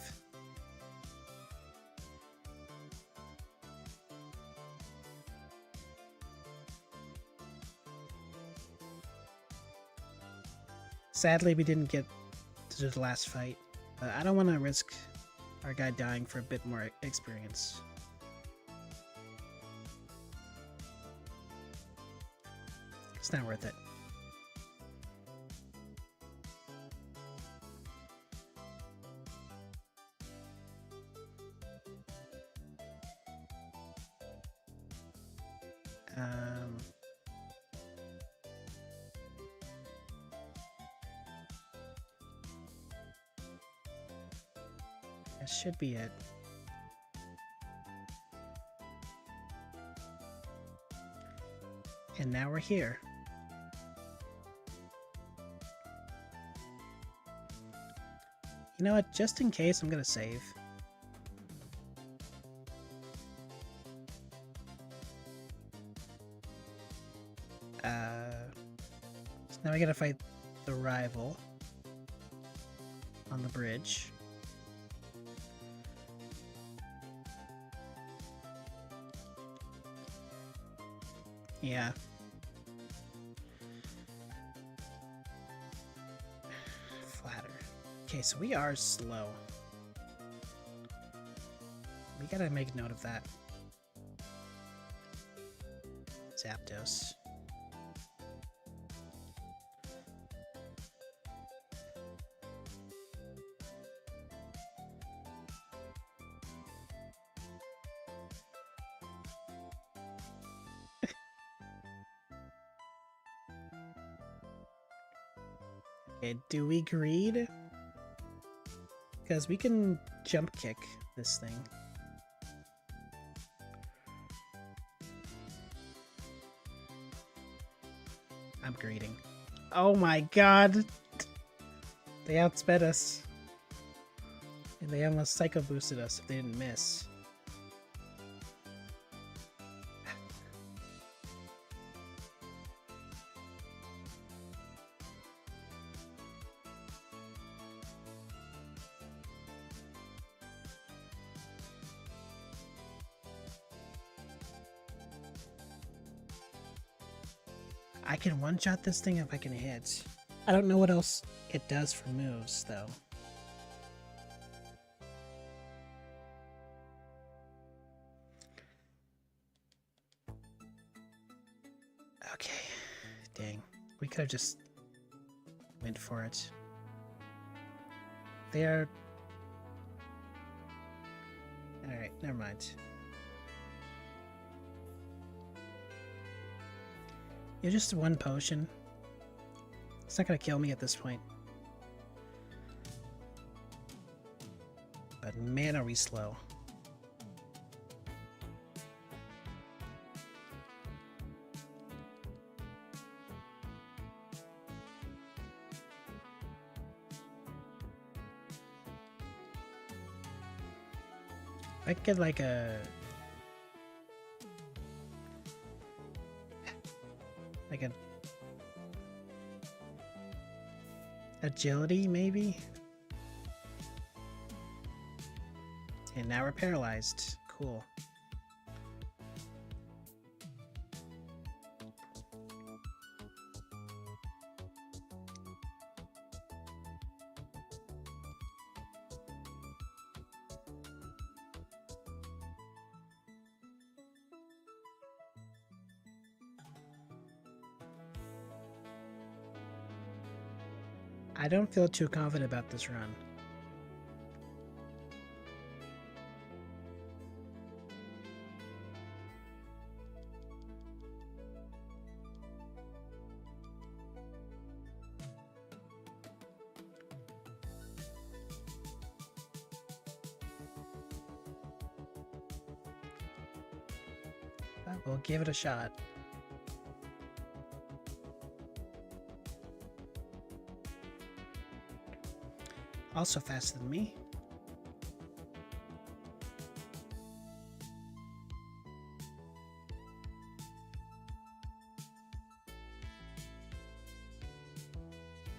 Speaker 1: Sadly, we didn't get to do the last fight. I don't want to risk our guy dying for a bit more experience. It's not worth it. That should be it. And now we're here. You know what? Just in case, I'm gonna save. So now I gotta fight the rival on the bridge. Yeah. Flatter. Okay, so we are slow. We gotta make note of that. Zapdos. Okay, do we greed? Because we can jump kick this thing. I'm greeting. Oh my god! They outsped us. And they almost psycho boosted us if they didn't miss. I can one-shot this thing if I can hit. I don't know what else it does for moves, though. Okay. Dang. We could have just went for it. They are... Alright, never mind. You're just one potion. It's not gonna kill me at this point. But man, are we slow. I could get like a... like an agility, maybe? And now we're paralyzed. Cool. I don't feel too confident about this run. But we'll give it a shot. Also faster than me.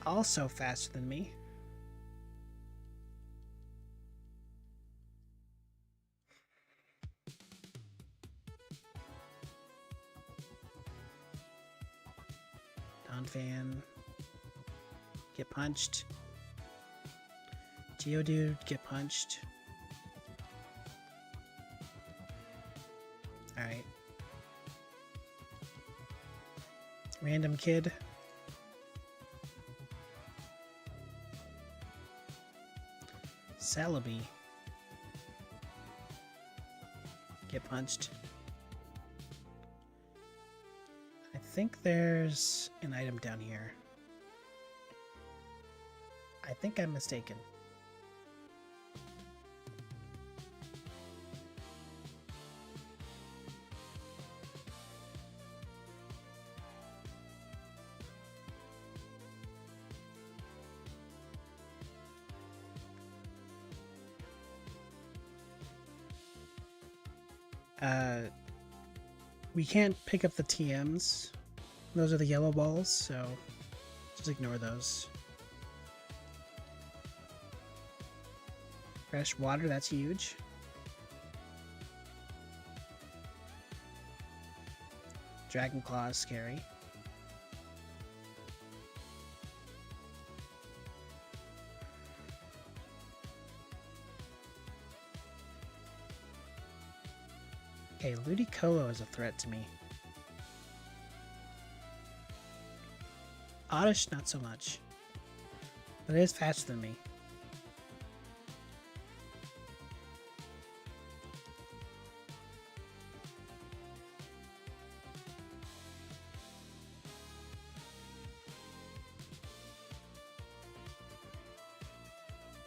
Speaker 1: Also faster than me. Donphan. Get punched. Geodude, get punched. Alright. Random kid. Celebi. Get punched. I think there's an item down here. I think I'm mistaken. We can't pick up the TMs. Those are the yellow balls, so just ignore those. Fresh water, that's huge. Dragon Claw is scary. Okay, Ludicolo is a threat to me. Oddish, not so much. But it is faster than me.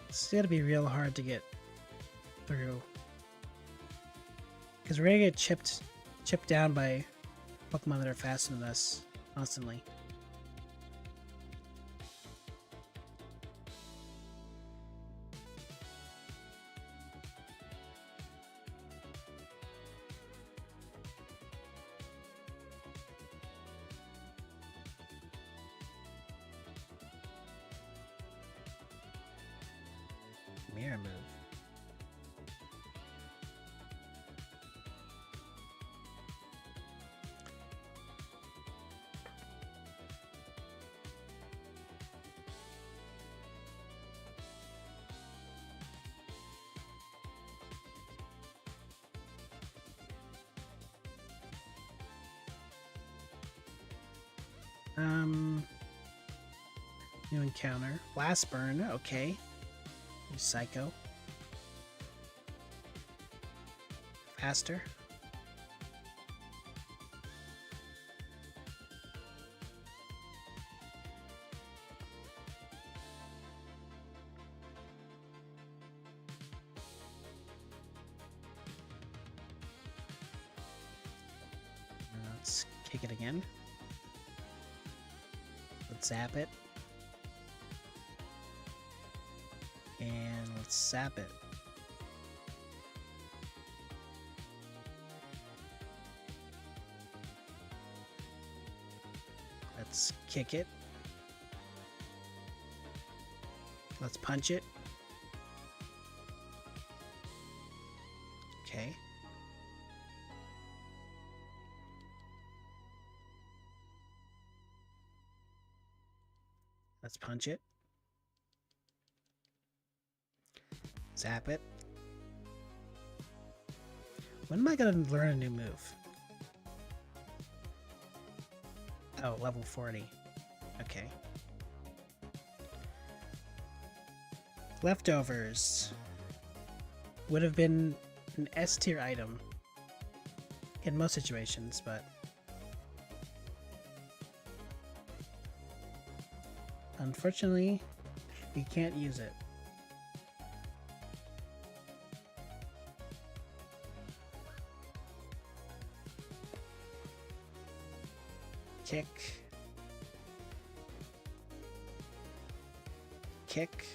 Speaker 1: It's gonna be real hard to get through. Because we're gonna get chipped down by Pokemon that are faster than us constantly. Mirror move. New encounter. Blast Burn, okay. Use Psycho. Faster. Let's kick it again. Let's zap it. And let's zap it. Let's kick it. Let's punch it. Okay. Let's punch it. Zap it. When am I gonna learn a new move? Oh, level 40. Okay. Leftovers. Would have been an S tier item in most situations, but unfortunately, we can't use it. Kick. Kick.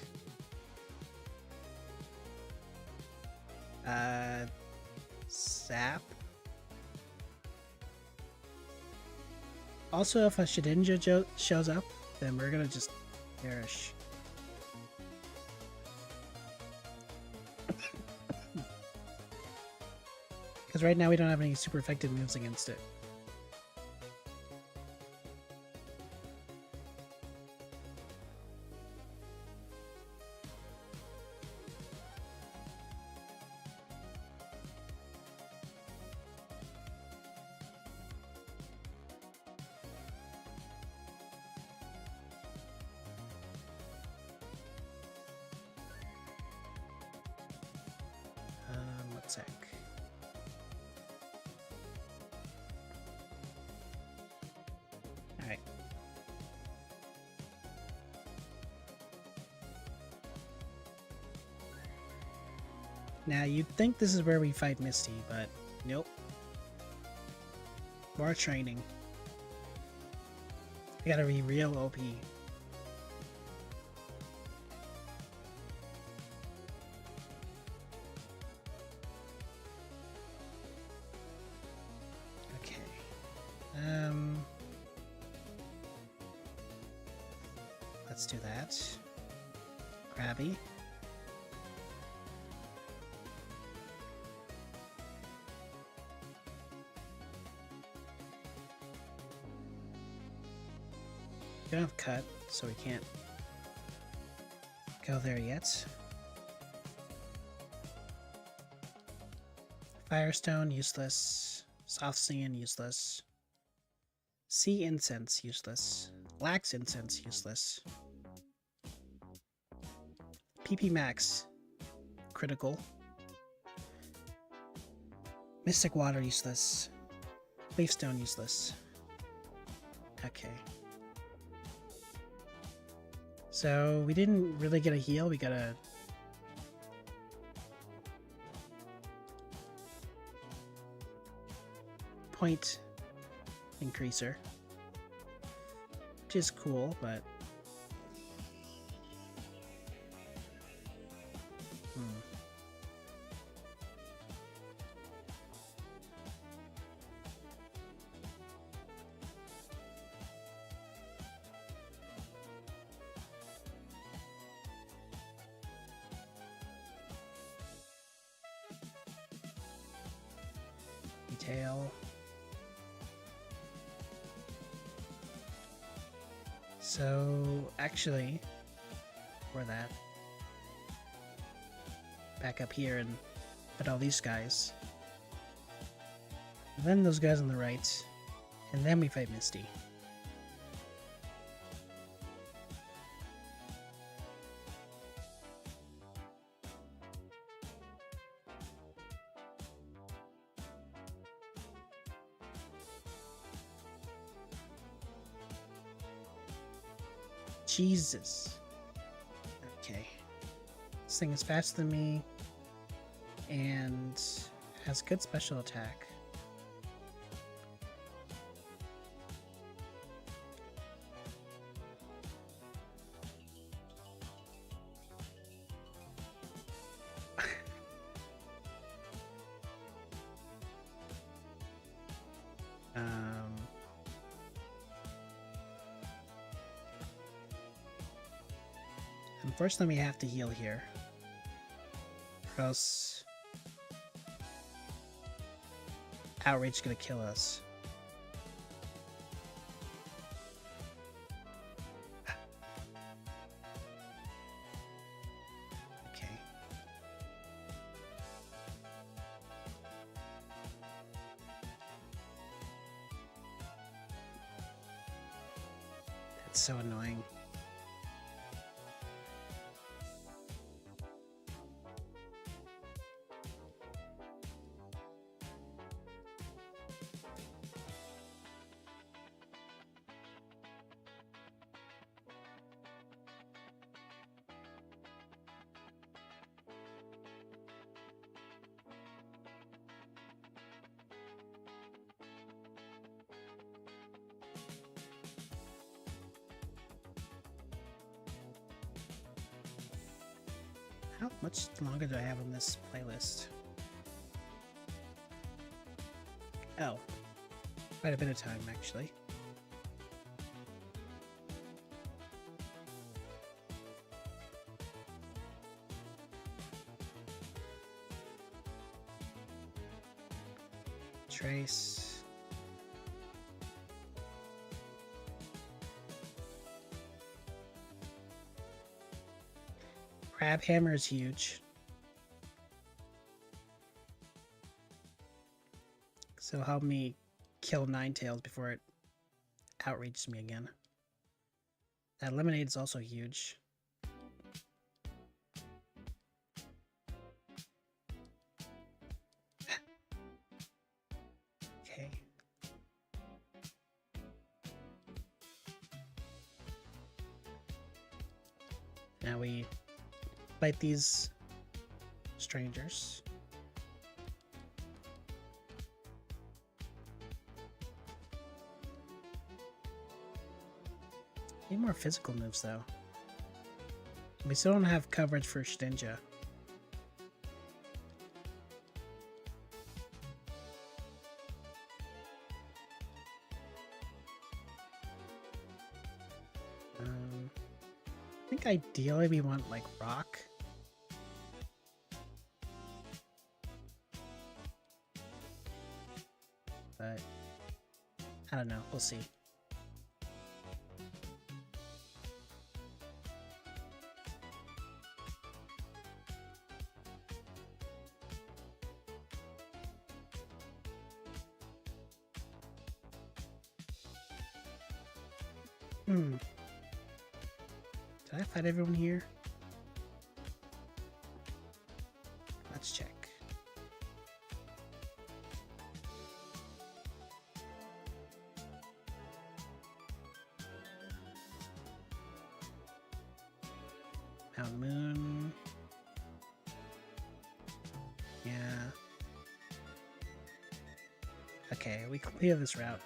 Speaker 1: Zap. Also, if a Shedinja shows up, then we're gonna just perish. Because right now we don't have any super effective moves against it. One sec. Alright. Now, you'd think this is where we fight Misty, but nope. More training. I gotta be real OP. Let's do that. Krabby. We don't have cut, so we can't go there yet. Firestone, useless. Soft sand, useless. Sea incense, useless. Lax incense, useless. PP max, critical. Mystic water, useless. Leaf stone, useless. Okay. So we didn't really get a heal, we got a point increaser, which is cool, but detail. So actually, for that, back up here and put all these guys, and then those guys on the right, and then we fight Misty. Jesus. Okay. This thing is faster than me and has good special attack. Unfortunately, we have to heal here, or else Outrage is gonna kill us. Okay. That's so annoying. How much longer do I have on this playlist? Oh, quite a bit of time actually. Trace. Crab Hammer is huge. So help me kill Ninetales before it outreaches me again. That Lemonade is also huge. Okay. Now we fight these strangers. Need more physical moves though. We still don't have coverage for Shedinja. think ideally we want like rock. But I don't know, we'll see. Did I fight everyone here? Let's check. Mount Moon. Yeah. Okay, we clear this route.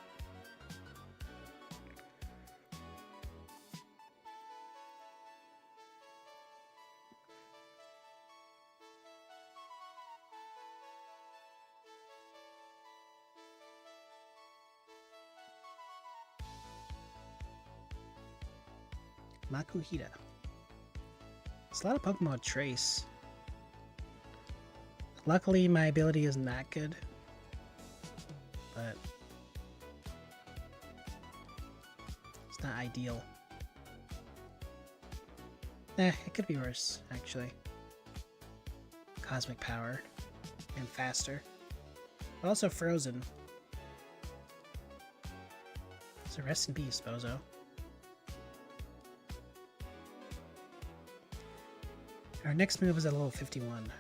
Speaker 1: Makuhita. There's a lot of Pokemon with Trace. Luckily, my ability isn't that good. But it's not ideal. It could be worse, actually. Cosmic power. And faster. But also frozen. So rest in peace, Bozo. Our next move is at level 51.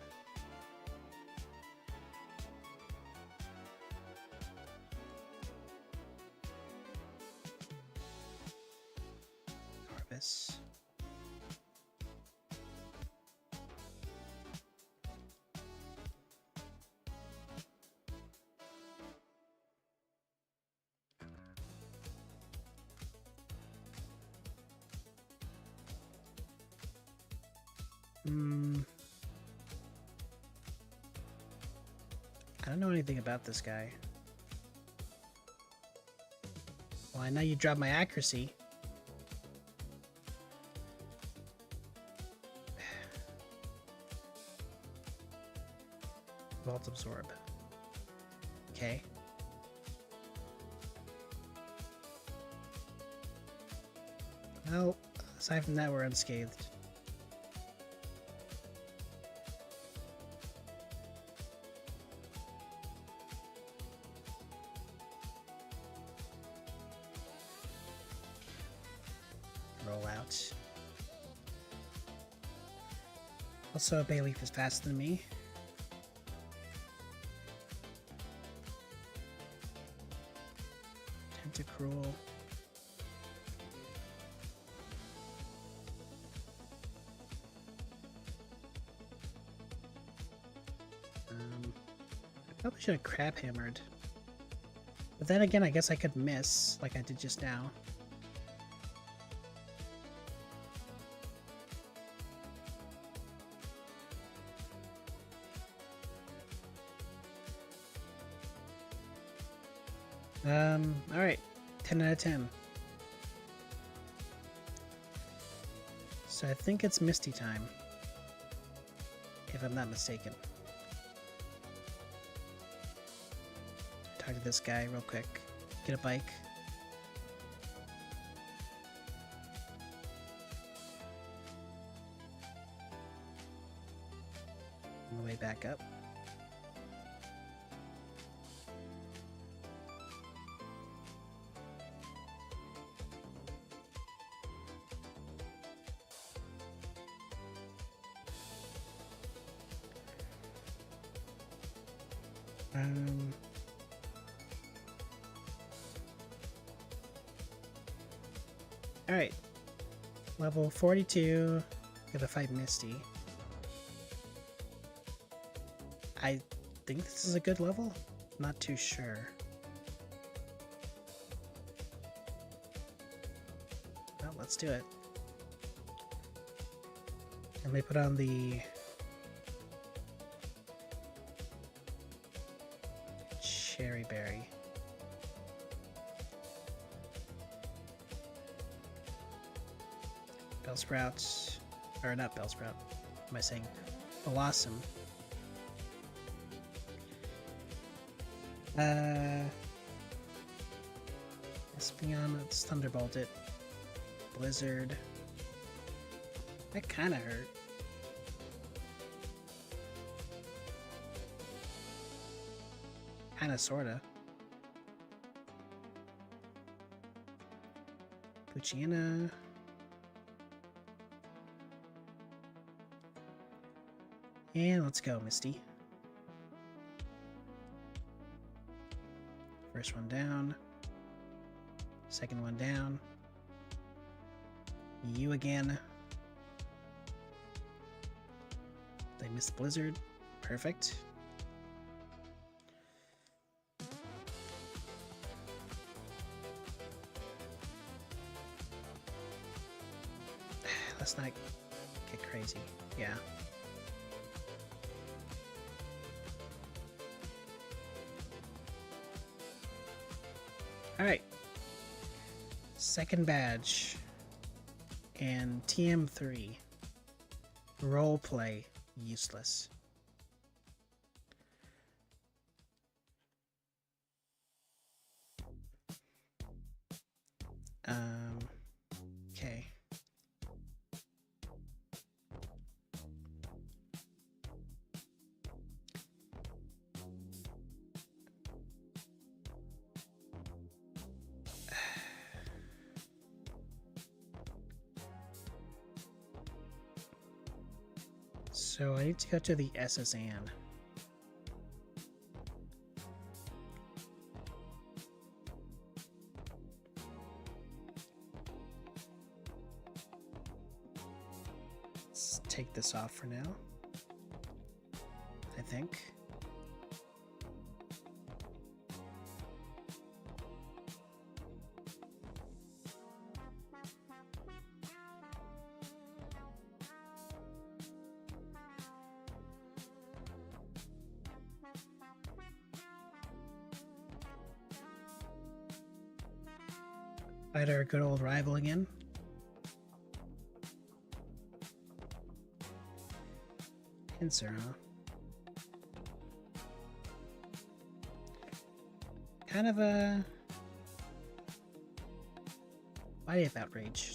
Speaker 1: Corvus. I don't know anything about this guy. Well, I know you dropped my accuracy. Vault Absorb. Okay. Well, aside from that, we're unscathed. Roll out. Also, Bayleaf is faster than me. Tentacruel. I probably should have crab hammered. But then again, I guess I could miss like I did just now. Alright. 10 out of 10. So I think it's Misty time. If I'm not mistaken. Talk to this guy real quick. Get a bike. On the way back up. Alright. Level 42. Gotta fight Misty. I think this is a good level. Not too sure. Well, let's do it. And we put on the Cherry Berry. Bellsprouts. Or not Bellsprout. What am I saying? Blossom. Espeon, let's Thunderbolt it. Blizzard. That kinda hurt. Kinda sorta. Poochyena. And let's go, Misty. First one down. Second one down. You again. They missed Blizzard. Perfect. Let's not get crazy. Yeah. Alright. Second badge. And TM3. Roleplay. Useless. Okay. So I need to go to the SSN. Let's take this off for now, I think. Fight our good old rival again. Pinsir, huh? Kind of a body of outrage.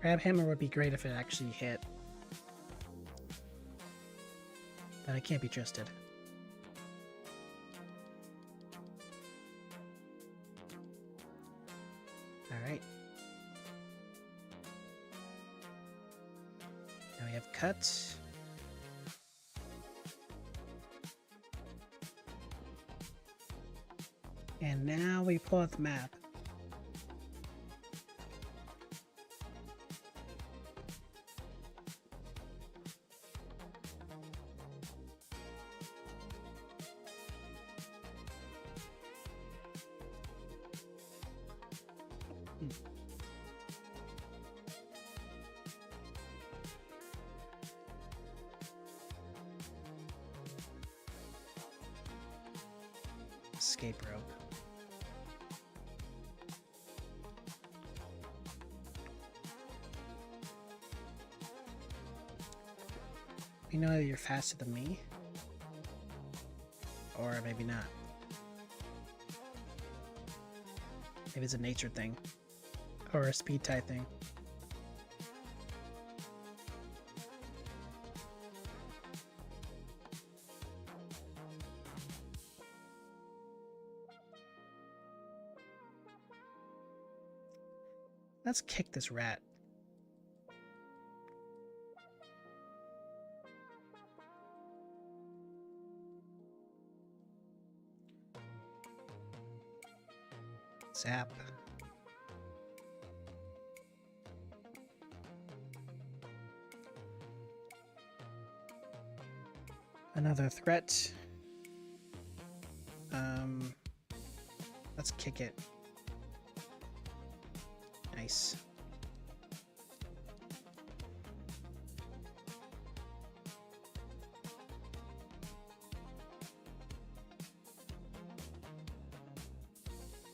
Speaker 1: Crab Hammer would be great if it actually hit. But I can't be trusted. Alright. Now we have Cut. And now we pull out the map. Escape rope. You know that you're faster than me, or maybe not. Maybe it's a nature thing, or a speed type thing. Let's kick this rat. Zap. Another threat. Let's kick it. Nice.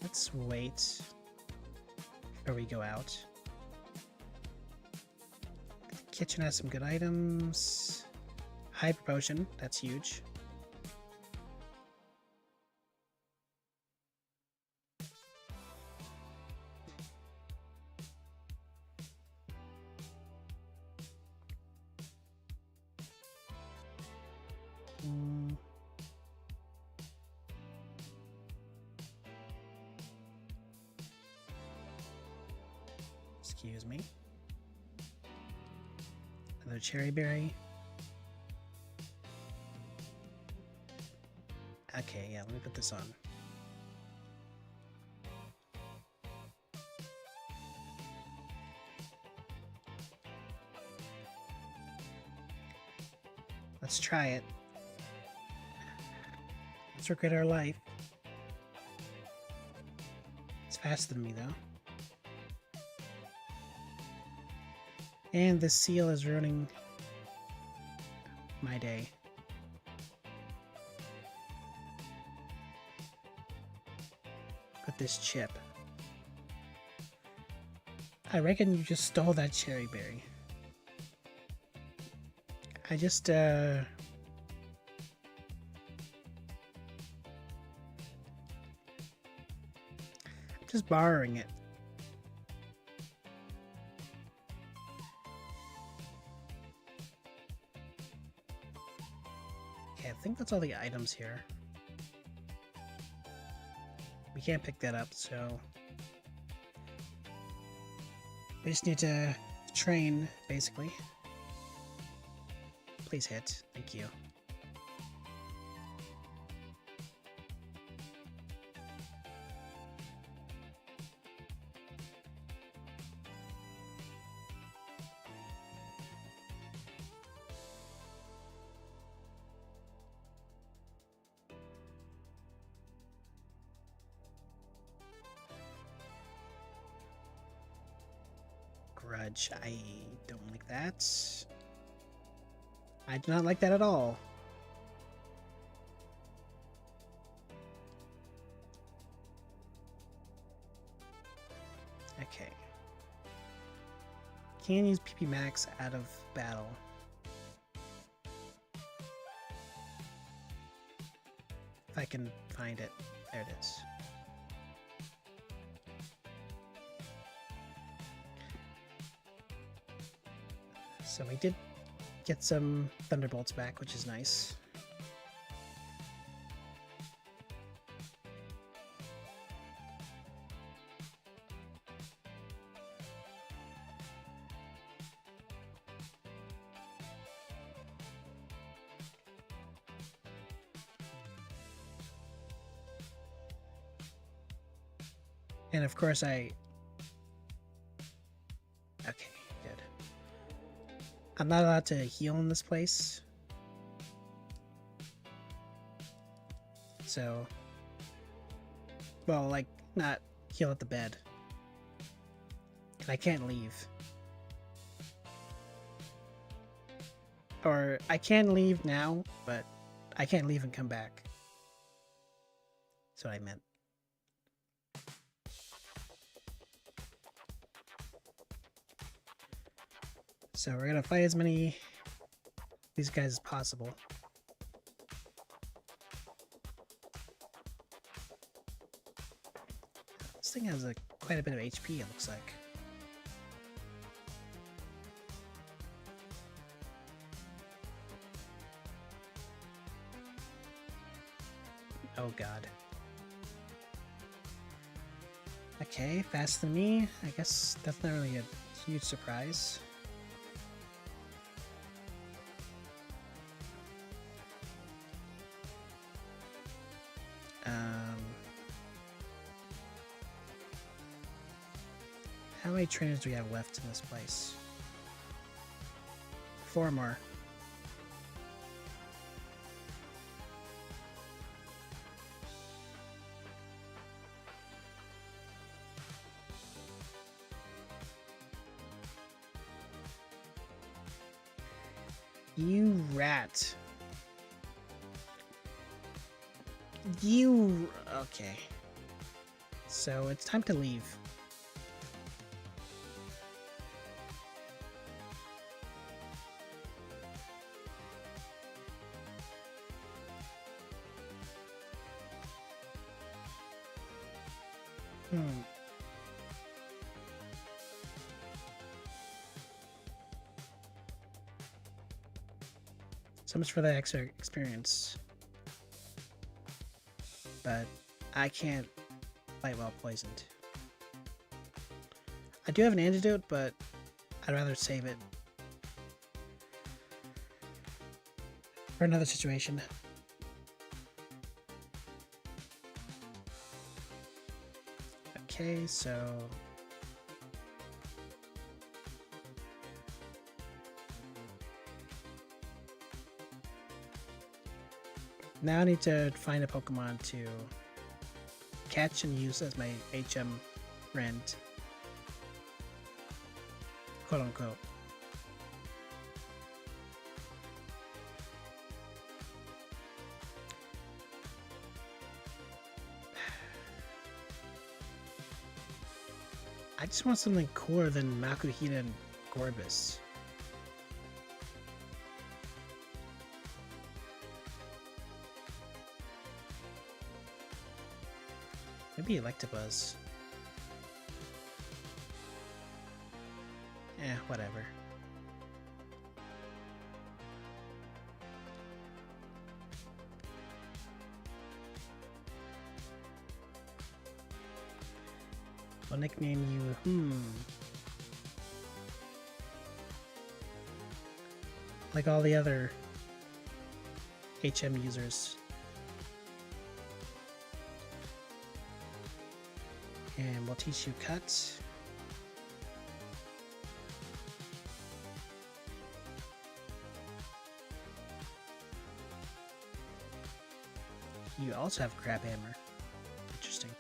Speaker 1: Let's wait before we go out. The kitchen has some good items. Hyper potion, that's huge. Excuse me. Another cherry berry. Okay, yeah, let me put this on. Let's try it. Let's regret our life. It's faster than me, though. And this seal is ruining my day. With this chip. I reckon you just stole that cherry berry. I just, borrowing it. Okay, I think that's all the items here. We can't pick that up, so we just need to train, basically. Please hit. Thank you. Grudge. I don't like that. I do not like that at all. Okay. Can use PP Max out of battle. If I can find it. There it is. So we did get some Thunderbolts back, which is nice. And of course okay, good. I'm not allowed to heal in this place. So, well, like, not heal at the bed. I can't leave. Or, I can leave now, but I can't leave and come back. That's what I meant. So we're gonna fight as many of these guys as possible. This thing has quite a bit of HP, it looks like. Oh god. Okay, faster than me. I guess that's not really a huge surprise. How many trainers do we have left in this place? 4 more. You rat. You... Okay. So it's time to leave. So much for the extra experience. But I can't fight while poisoned. I do have an antidote, but I'd rather save it for another situation. Okay, so now I need to find a Pokemon to catch and use as my HM friend, quote unquote. I just want something cooler than Makuhita and Gorbis. Maybe Electabuzz. Whatever. I'll nickname you, like all the other HM users. And we'll teach you Cut. You also have Crab Hammer. Interesting.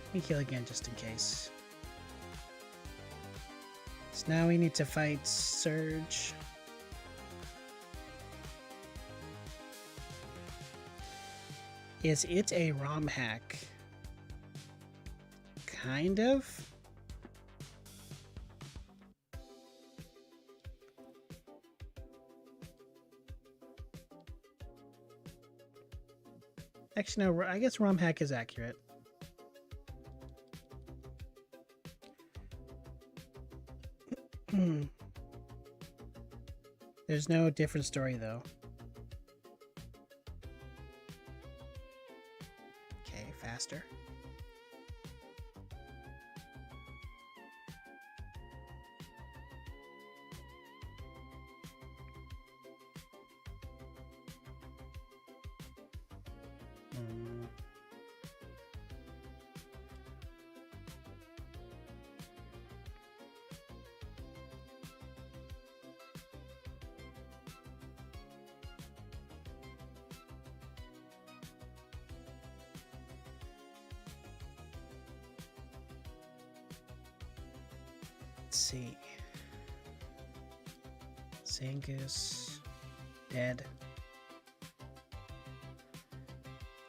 Speaker 1: Let me heal again just in case. So now we need to fight Surge. Is it a ROM hack? Kind of. Actually, no, I guess ROM hack is accurate. There's no different story though. Okay, faster. Let's see. Zangus dead.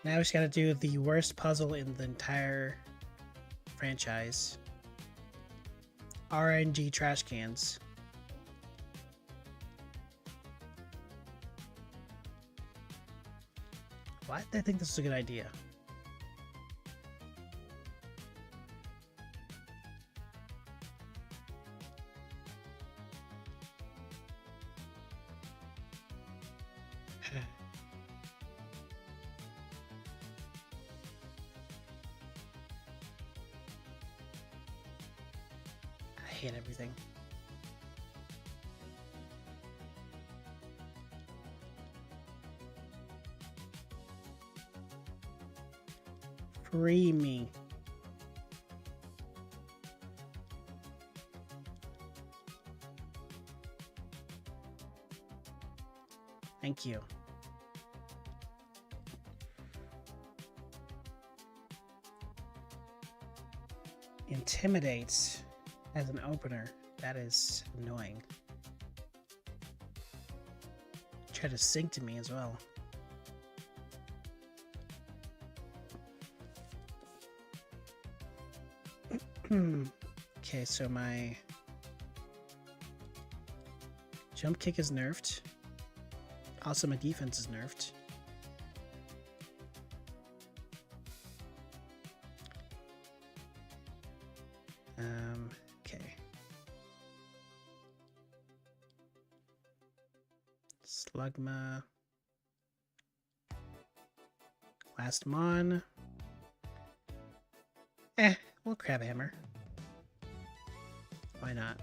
Speaker 1: Now we just gotta do the worst puzzle in the entire franchise. RNG trash cans. Why did I think this was a good idea? I hate everything. Free me. Thank you. Intimidate. as an opener. That is annoying. Try to sync to me as well. Okay, so my jump kick is nerfed. Also, my defense is nerfed. Okay. Slugma. Last Mon. We'll Crab Hammer. Why not?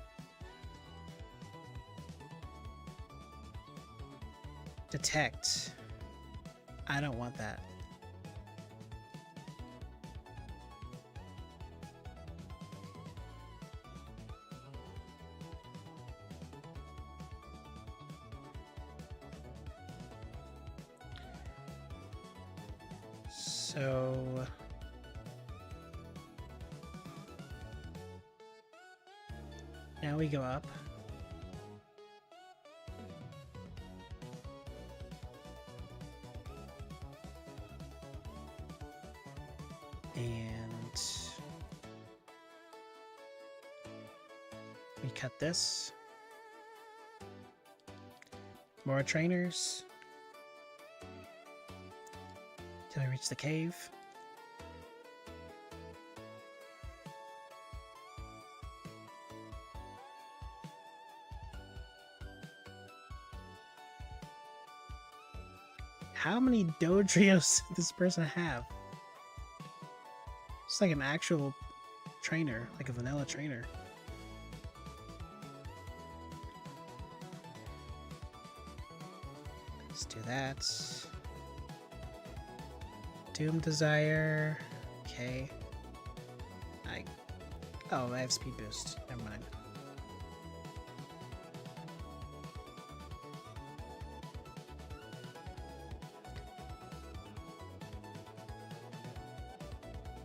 Speaker 1: Detect. I don't want that. So now we go up. And we cut this. More trainers. Till I reach the cave. How many Dodrios does this person have? It's like an actual trainer, like a vanilla trainer. Let's do that. Doom Desire. Okay. Oh, I have speed boost. Never mind.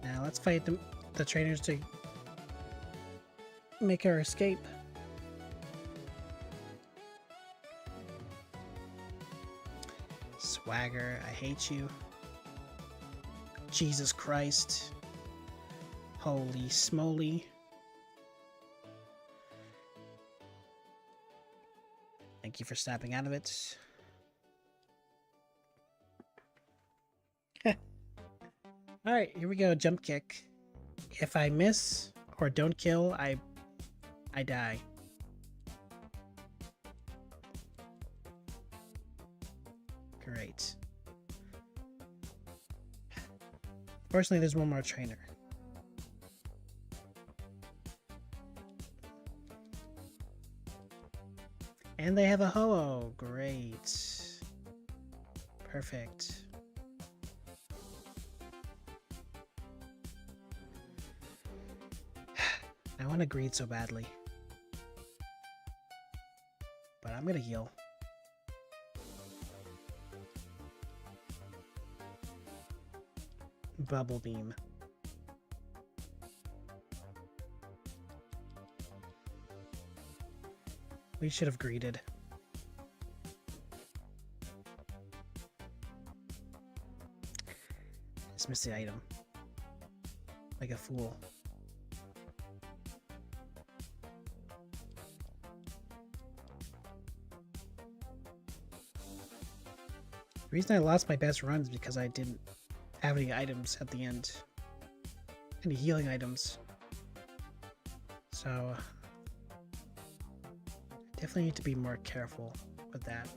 Speaker 1: Now let's fight the trainers to make our escape. Swagger, I hate you. Jesus Christ. Holy smoly. Thank you for snapping out of it. Alright, here we go. Jump kick. If I miss or don't kill, I die. Great. Fortunately, there's one more trainer. And they have a Ho-Oh. Great. Perfect. I want to greed so badly. But I'm gonna heal. Bubble Beam. We should have greeted. Just missed the item. Like a fool. The reason I lost my best run is because I didn't have any items at the end. Any healing items. So definitely need to be more careful with that.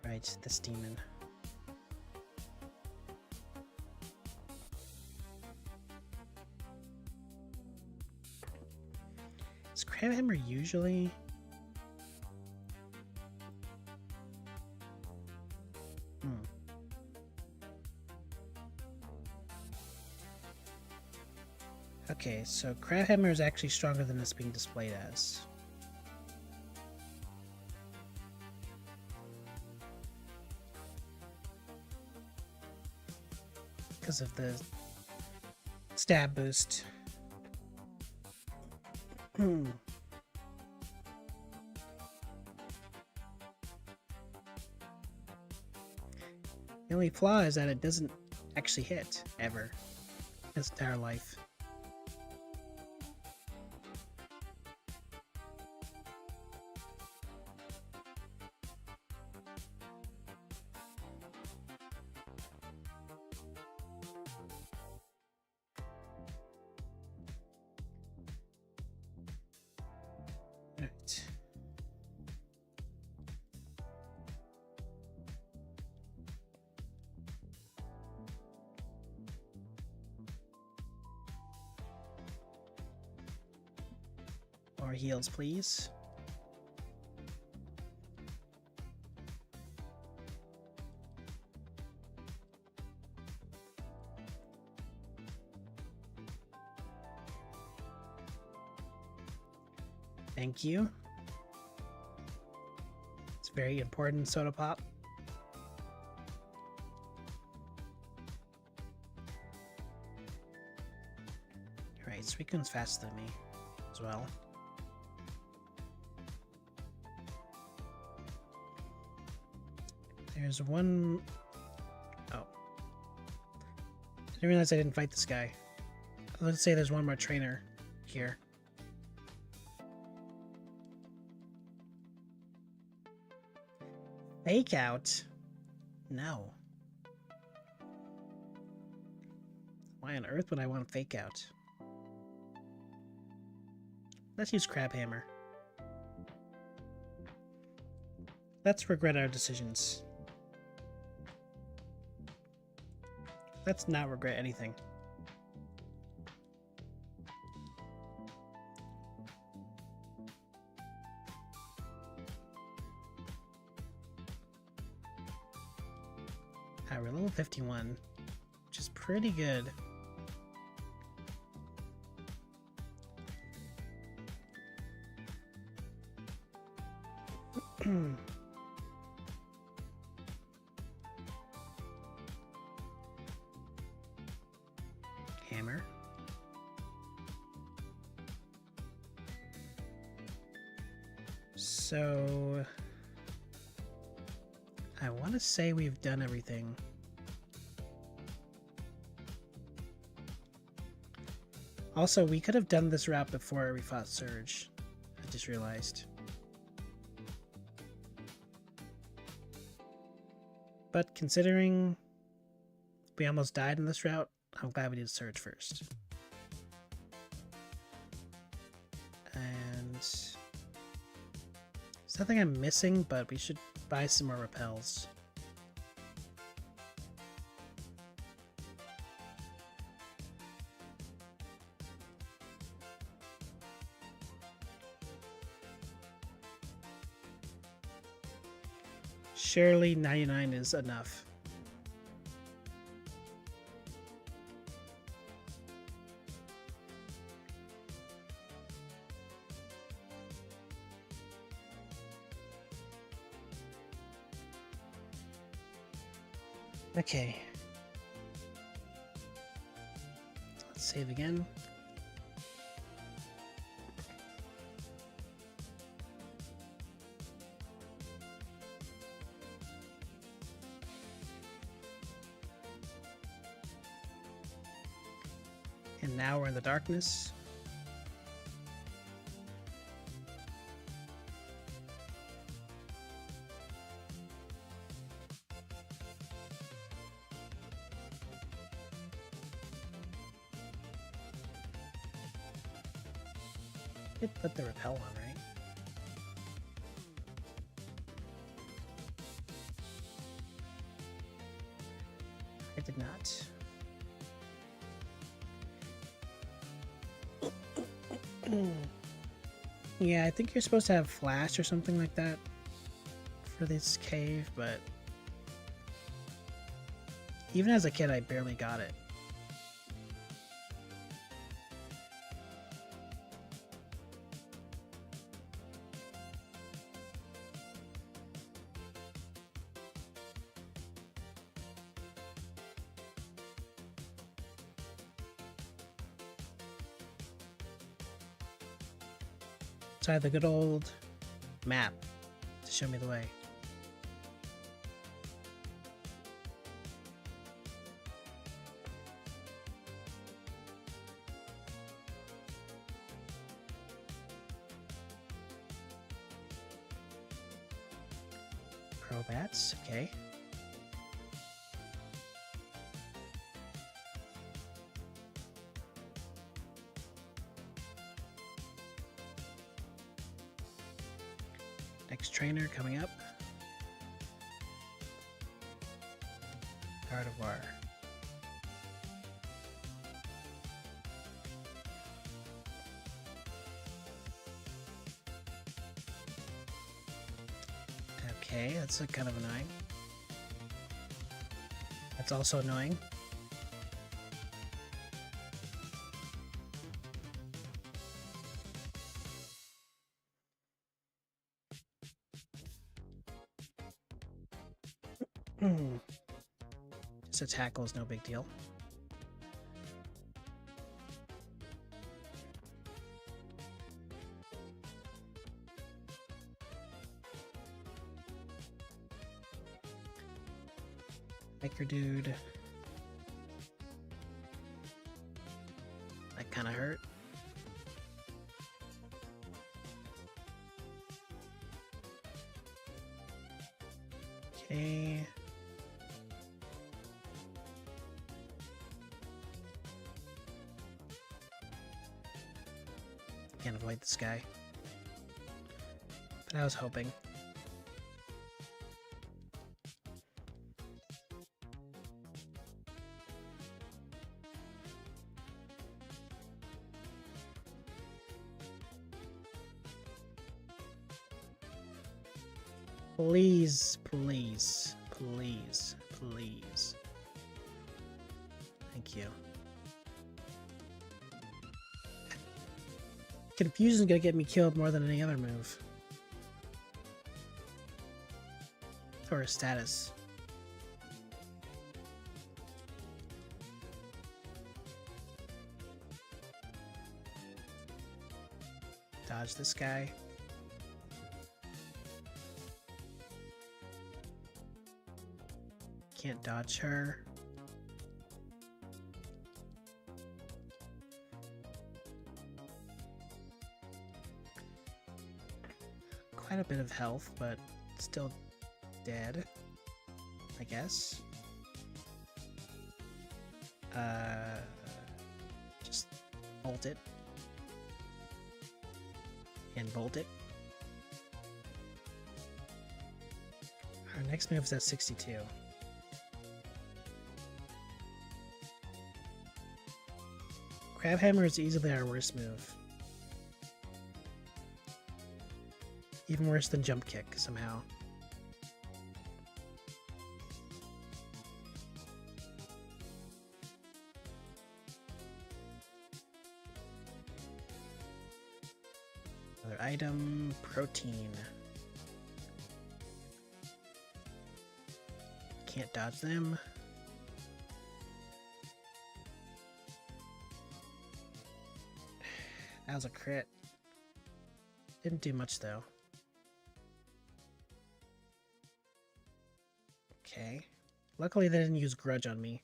Speaker 1: Right, this demon. Is Crab Hammer usually? Okay, so Crab Hammer is actually stronger than it's being displayed as. Because of the stab boost. The only flaw is that it doesn't actually hit, ever. Its entire life. Right. More heals, please. Thank you. It's very important, Soda Pop. Alright, Suicune's faster than me as well. There's one... Oh. Didn't realize I didn't fight this guy. Let's say there's one more trainer here. Fake out? No. Why on earth would I want fake out? Let's use Crab Hammer. Let's regret our decisions. Let's not regret anything. We're level 51, which is pretty good. Hammer. So I want to say we've done everything. Also, we could have done this route before we fought Surge. I just realized. But considering we almost died in this route, I'm glad we did Surge first. And there's nothing I'm missing, but we should buy some more repels. Surely 99 is enough. Okay. Let's save again. And now we're in the darkness. Did put the repel on, right? I did not. Yeah, I think you're supposed to have flash or something like that for this cave, but even as a kid, I barely got it. So I have the good old map to show me the way. Probats, okay. Next trainer coming up. Gardevoir. Okay, that's kind of annoying. That's also annoying. Just a tackle is no big deal. Micro dude. That kind of hurt. Okay. Can't avoid this guy. But I was hoping. Please, please, please, please. Thank you. Confusion's gonna get me killed more than any other move. Or a status. Dodge this guy. Can't dodge her. Quite a bit of health, but still dead, I guess. Just bolt it. And bolt it. Our next move is at 62. Crab Hammer is easily our worst move. Even worse than Jump Kick, somehow. Another item, protein. Can't dodge them. That was a crit. Didn't do much though. Okay. Luckily they didn't use Grudge on me.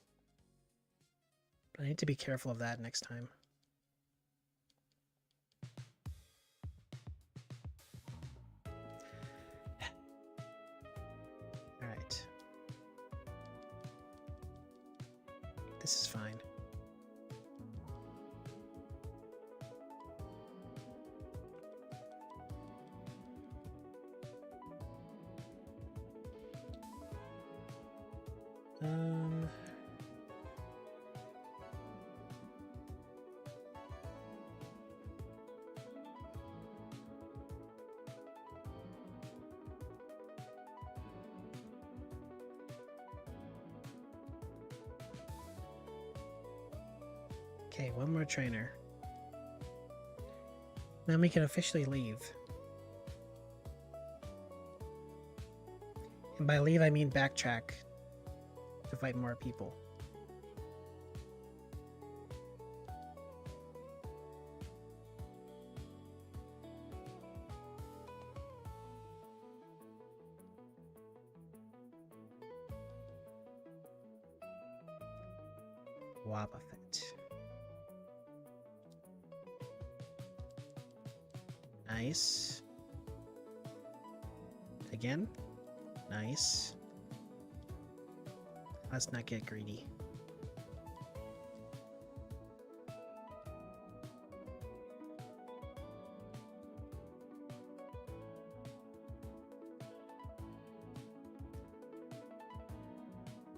Speaker 1: But I need to be careful of that next time. Alright. This is fine. Okay, one more trainer. Then we can officially leave. And by leave, I mean backtrack to fight more people. Wobbuffet. Nice. Again. Nice. Let's not get greedy.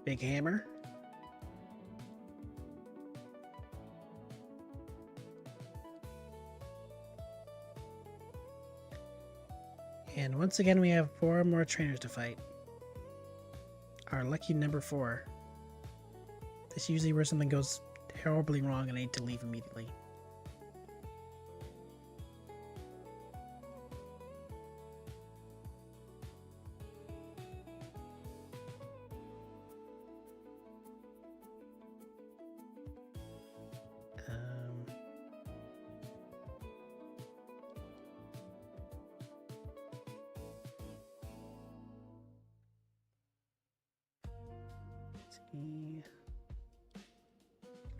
Speaker 1: Big hammer. And once again, we have 4 more trainers to fight. Our lucky number 4. This is usually where something goes horribly wrong and I need to leave immediately.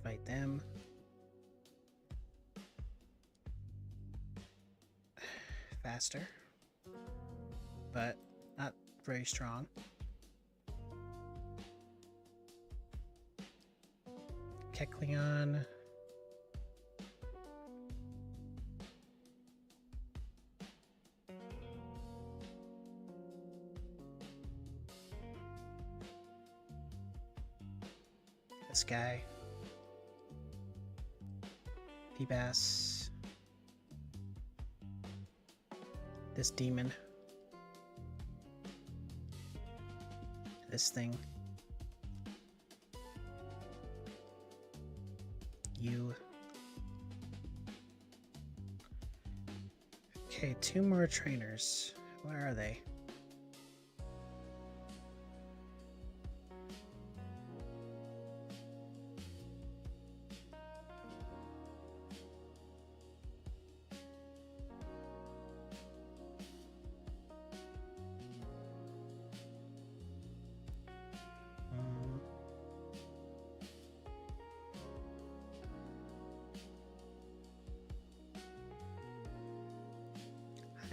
Speaker 1: Fight them. Faster, but not very strong. Kekleon. This guy. Feebas. This demon. This thing. You. Okay, 2 more trainers. Where are they?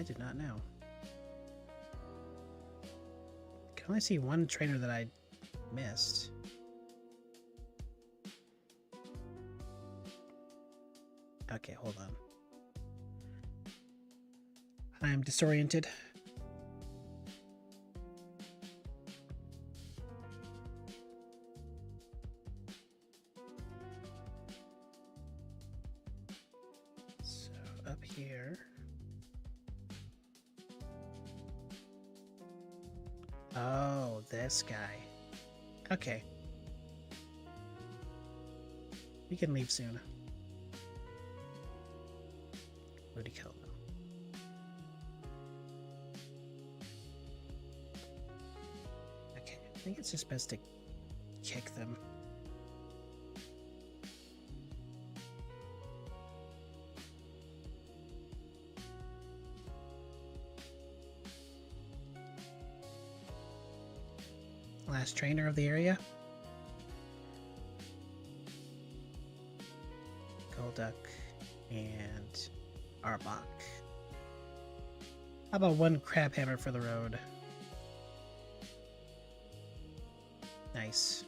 Speaker 1: I did not know. I can only see 1 trainer that I missed. Okay, hold on. I'm disoriented. So up here. Oh, this guy. Okay. We can leave soon. Where'd he kill them? Okay, I think it's just best to kick them. Last trainer of the area. Golduck and Arbok. How about 1 crab hammer for the road? Nice.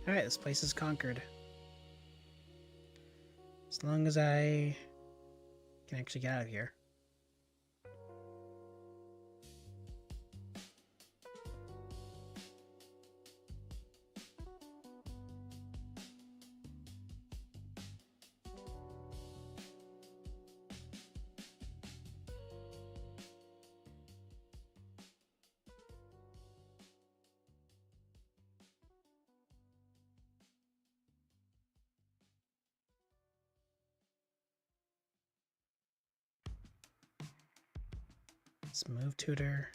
Speaker 1: Alright, this place is conquered. As long as I can actually get out of here. Let's move tutor.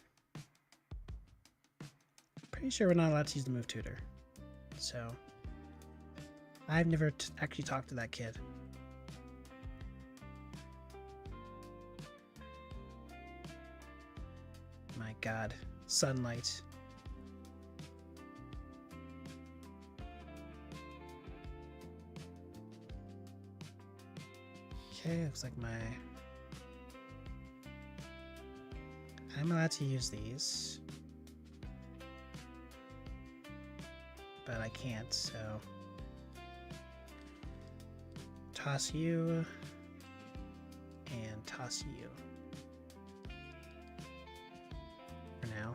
Speaker 1: Pretty sure we're not allowed to use the move tutor. So, I've never actually talked to that kid. My god, sunlight. Okay, looks like I'm allowed to use these. But I can't, so... Toss you. And toss you. For now.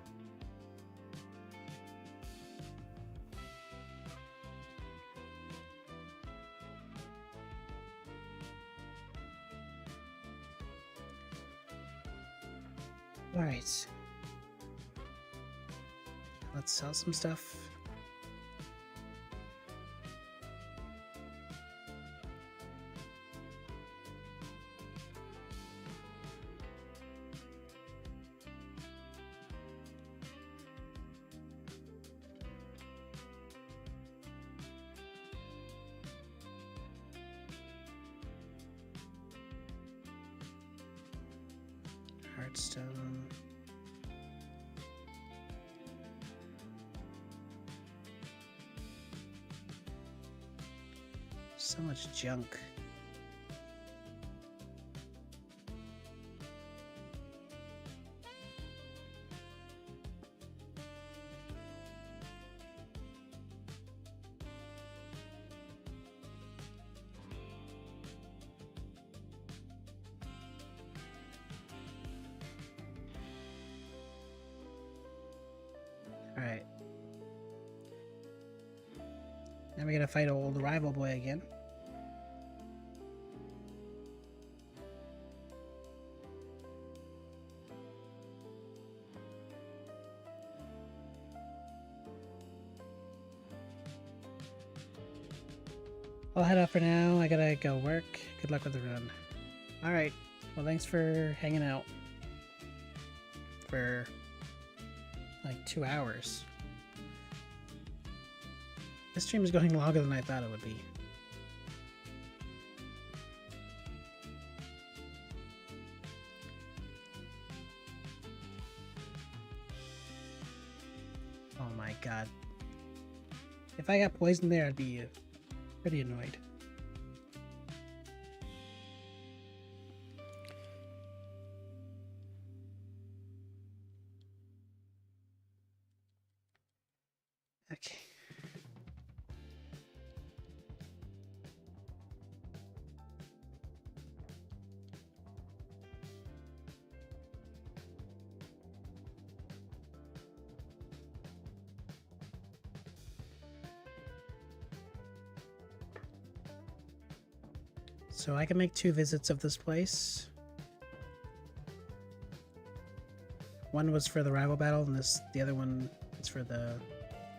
Speaker 1: Alright. Let's sell some stuff. Heartstone. So much junk. Alright. Now we gotta fight old rival boy again. I'll head off for now. I gotta go work. Good luck with the run. Alright. Well, thanks for hanging out. For like 2 hours. This stream is going longer than I thought it would be. Oh my god. If I got poisoned there, I'd be pretty annoyed. Okay. So I can make 2 visits of this place. One was for the rival battle, and the other one is for the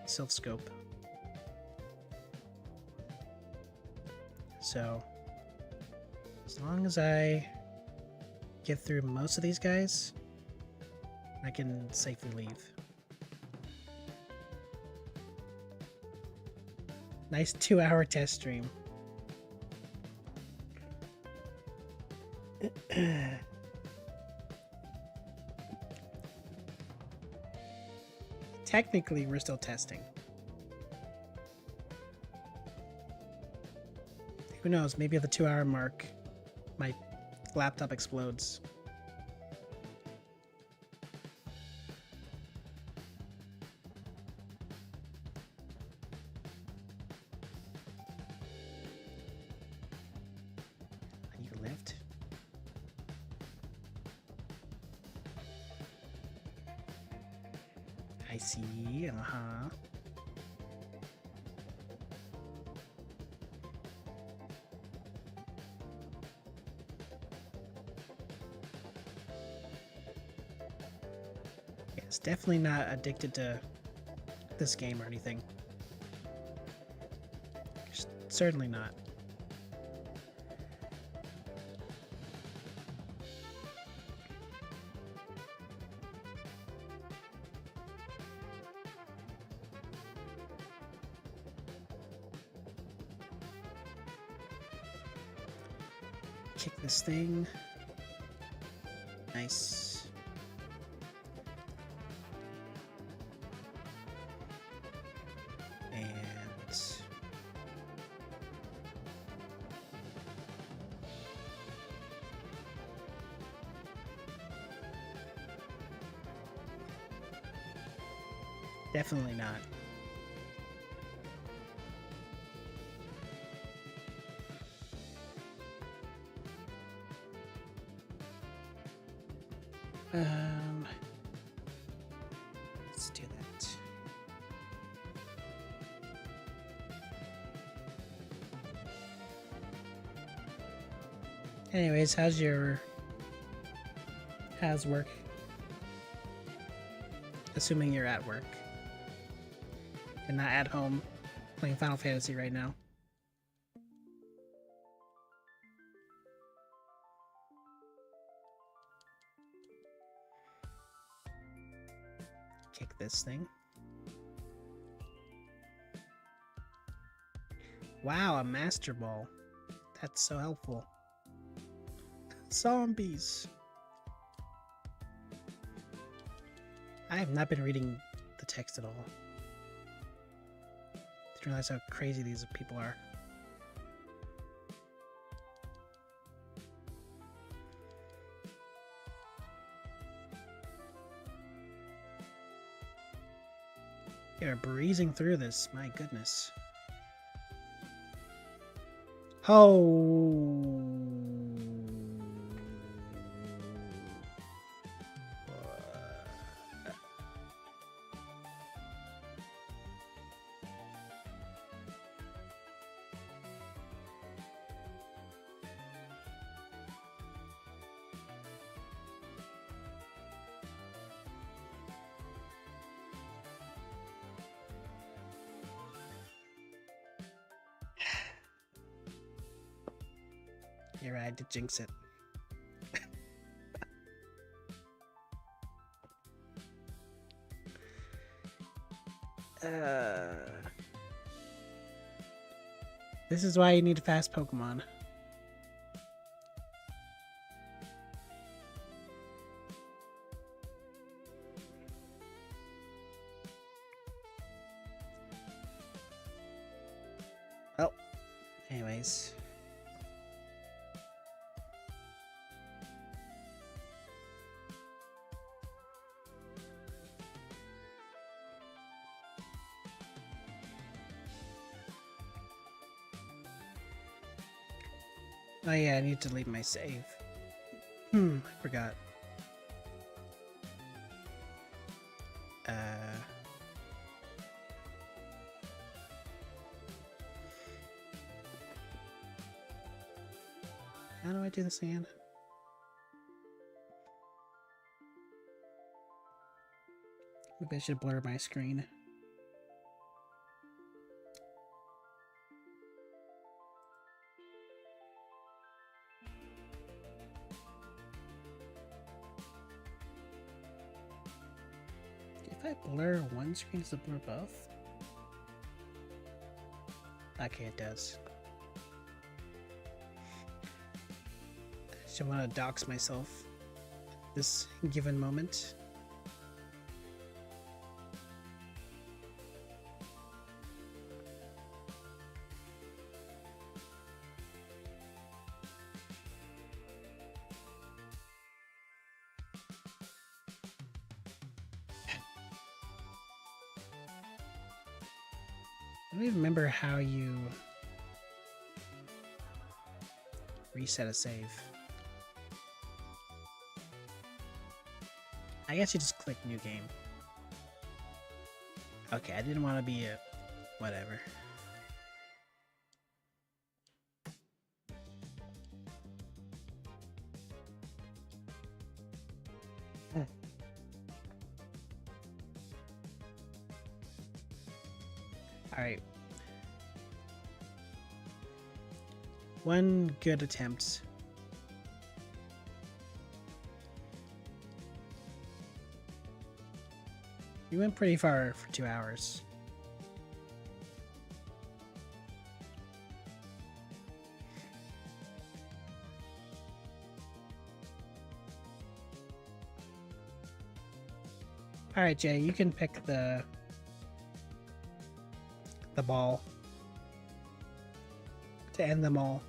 Speaker 1: Sylph Scope. So, as long as I get through most of these guys, I can safely leave. Nice 2-hour test stream. Technically, we're still testing. Who knows? Maybe at the 2-hour mark, my laptop explodes. You lived? I see, uh-huh. Yeah, it's definitely not addicted to this game or anything. Certainly not. Kick this thing. Nice. And Definitely not. Let's do that. Anyways, how's work? Assuming you're at work and not at home playing Final Fantasy right now. Kick this thing. Wow, a Master Ball. That's so helpful. Zombies. I have not been reading the text at all. Didn't realize how crazy these people are. You're breezing through this, my goodness. Oh. You're right, I did jinx it. This is why you need a fast Pokemon. Well, anyways. Oh yeah, I need to leave my save. I forgot. How do I do this again? Maybe I should blur my screen. If I blur one screen, does it blur both? Okay, it does. I just want to dox myself this given moment. I don't even remember how you reset a save. I guess you just click new game. Okay, I didn't want to be a whatever. Alright. One good attempt. You went pretty far for 2 hours. Alright, Jay, you can pick the ball to end them all.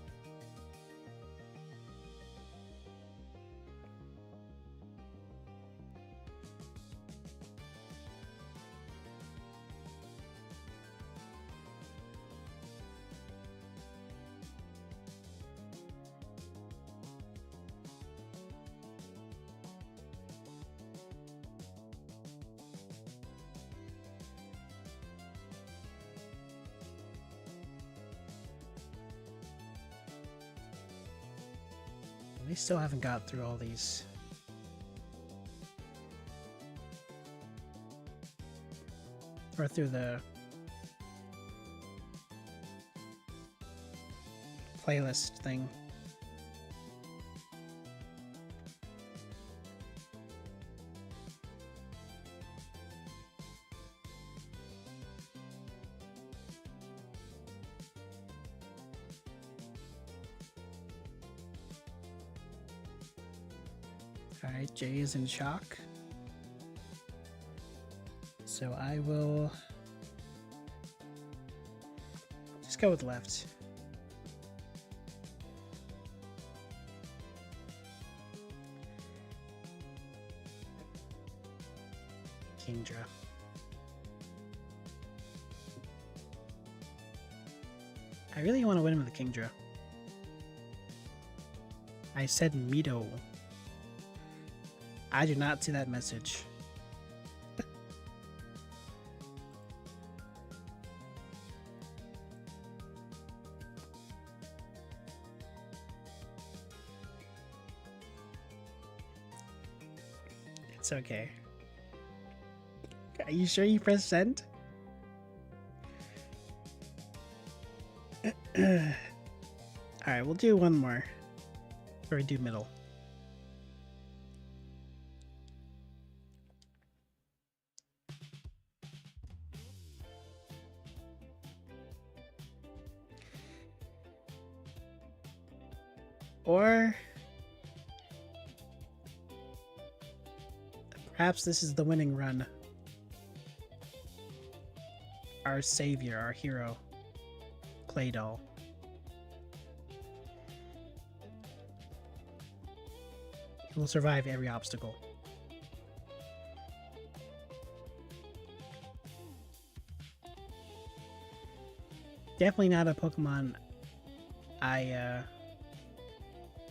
Speaker 1: We still haven't got through all these. Or through the playlist thing. Alright, Jay is in shock. So I will just go with left. Kingdra. I really want to win with the Kingdra. I said Mido. I do not see that message. It's okay. Are you sure you pressed send? Alright, we'll do one more. Or we do middle. Or perhaps this is the winning run. Our savior, our hero, Claydol. He will survive every obstacle. Definitely not a Pokemon I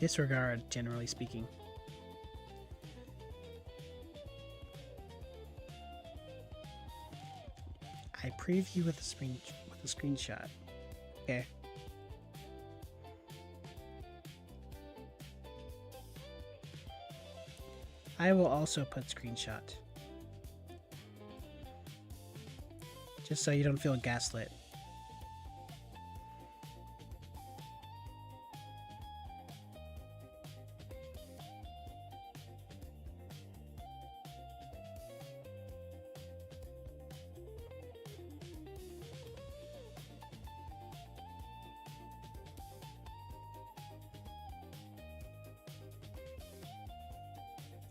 Speaker 1: disregard, generally speaking. I preview with a screenshot. Okay. I will also put screenshot. Just so you don't feel gaslit.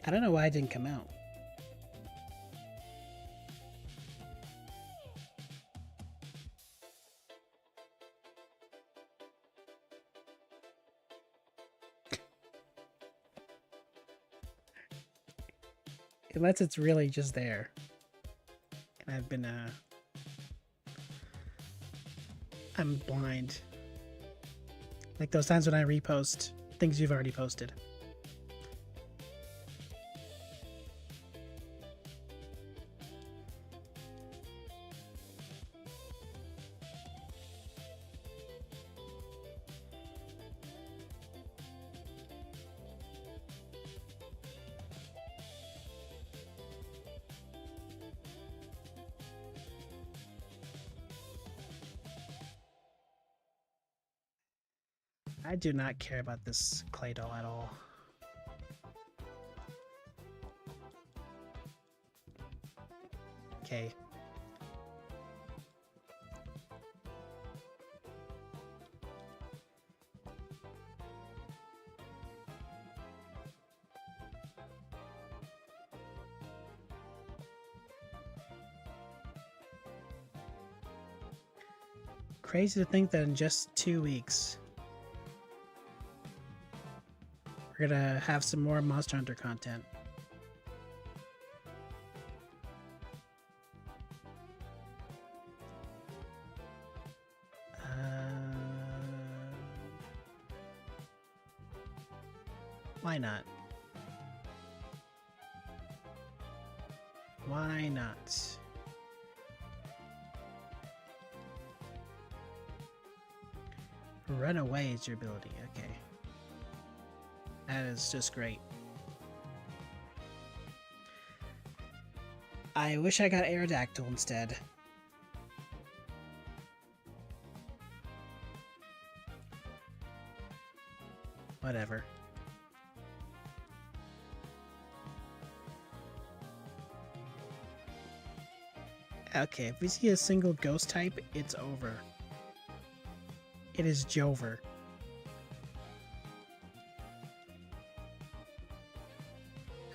Speaker 1: I don't know why it didn't come out. Unless it's really just there. And I've been, I'm blind. Like those times when I repost things you've already posted. I do not care about this Claydol at all. Okay. Crazy to think that in just 2 weeks we're gonna have some more Monster Hunter content. Why not? Why not? Run away is your ability, okay. That is just great. I wish I got Aerodactyl instead. Whatever. Okay, if we see a single ghost type, it's over. It is Jover.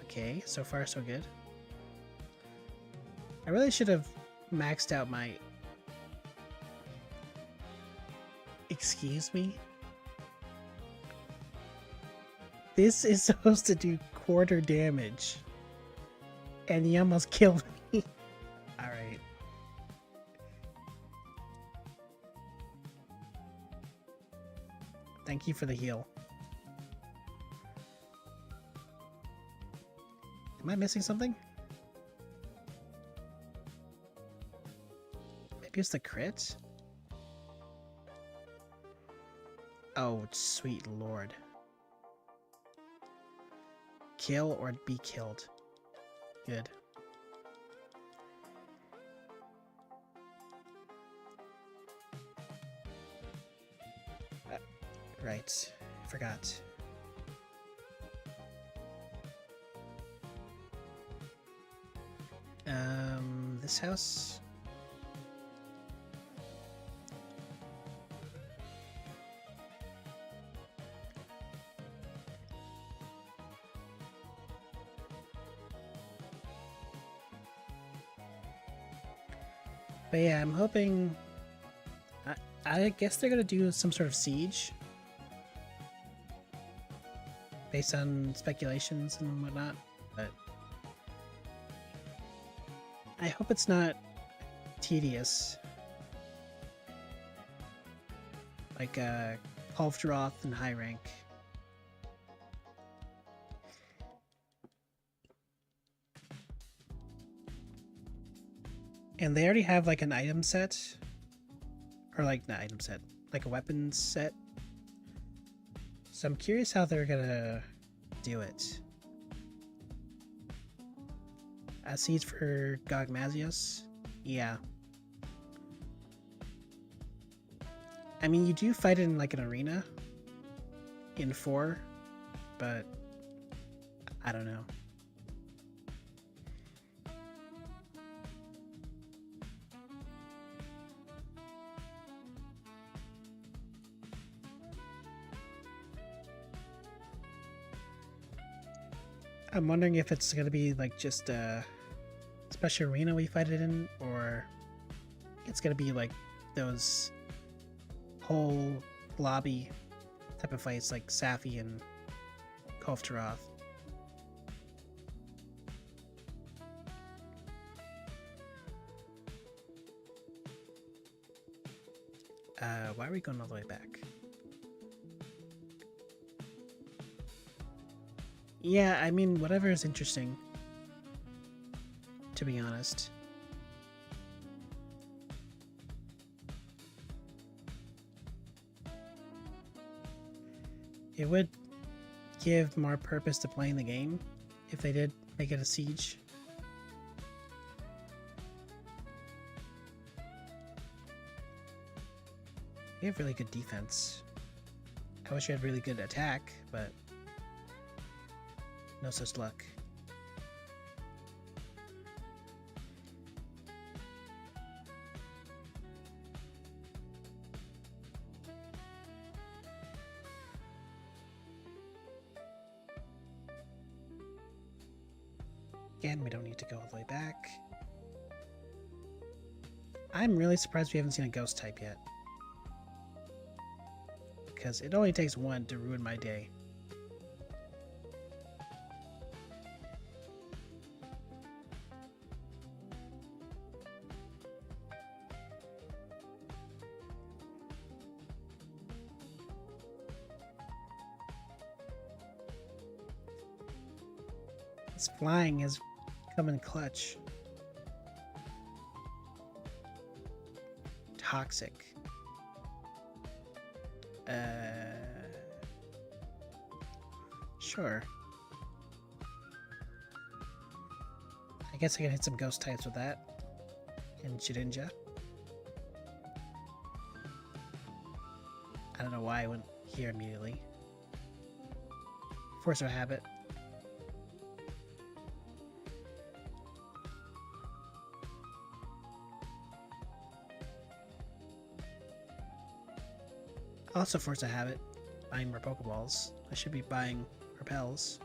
Speaker 1: Okay, so far so good. I really should have maxed out my... Excuse me? This is supposed to do quarter damage. And he almost killed me. Alright. Thank you for the heal. Am I missing something? Maybe it's the crit? Oh, sweet lord. Kill or be killed. Good. Right. I forgot. This house? But yeah, I'm hoping... I guess they're gonna do some sort of siege. Based on speculations and whatnot, but... I hope it's not tedious. Like, Halfdroth and High Rank. And they already have like an item set, or like not item set, like a weapons set. So I'm curious how they're gonna do it. A siege for Gogmazios? Yeah. I mean, you do fight it in like an arena in 4, but I don't know. I'm wondering if it's going to be like just a special arena we fight it in, or it's going to be like those whole lobby type of fights like Safi and Koftaroth. Why are we going all the way back? Yeah, I mean, whatever is interesting, to be honest. It would give more purpose to playing the game if they did make it a siege. They have really good defense. I wish you had really good attack, but no such luck. Again, we don't need to go all the way back. I'm really surprised we haven't seen a ghost type yet, because it only takes one to ruin my day. This flying has come in clutch. Toxic. Sure. I guess I can hit some ghost types with that. And Shedinja. I don't know why I went here immediately. Force of habit. Also force a habit. Buying more Pokeballs. I should be buying repels.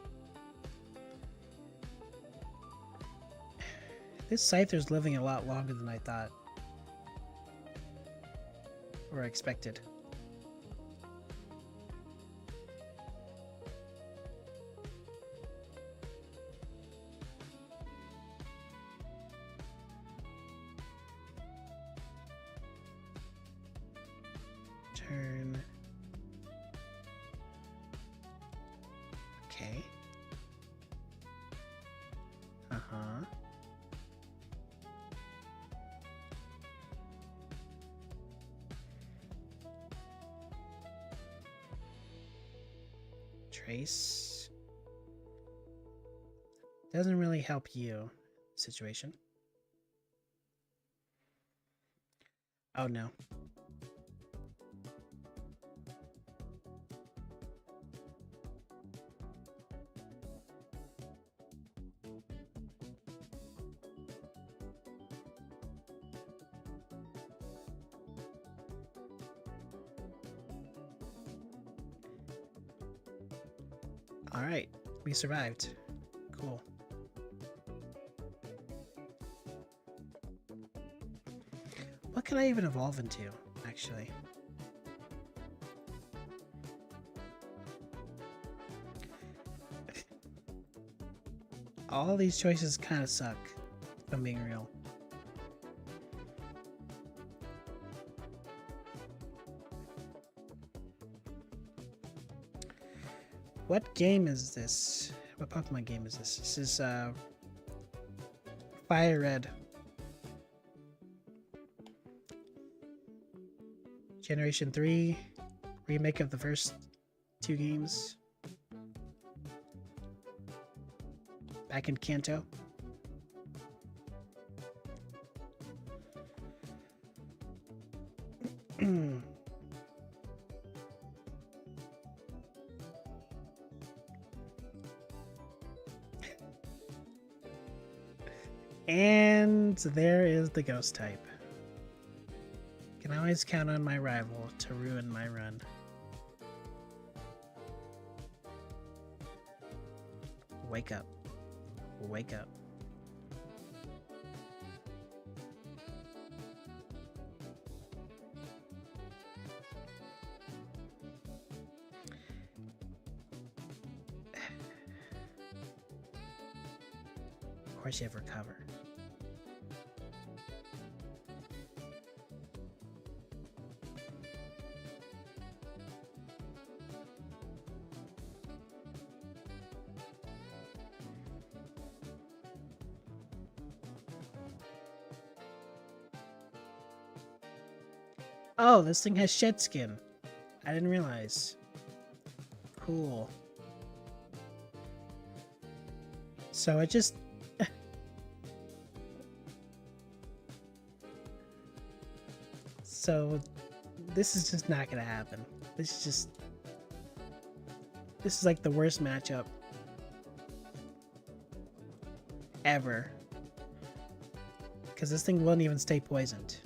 Speaker 1: This Scyther's living a lot longer than I thought. Or expected. Turn. Okay. Uh-huh. Trace. Doesn't really help you. Situation. Oh no. Alright, we survived. Cool. What can I even evolve into, actually? All these choices kind of suck, if I'm being real. What game is this? What Pokemon game is this? This is Fire Red. Generation 3. Remake of the first 2 games. Back in Kanto. And there is the ghost type. Can always count on my rival to ruin my run. Wake up. Wake up. Of course you have recover. Oh, this thing has shed skin. I didn't realize. Cool. So it just... So this is just not gonna happen. This is like the worst matchup ever. Because this thing won't even stay poisoned.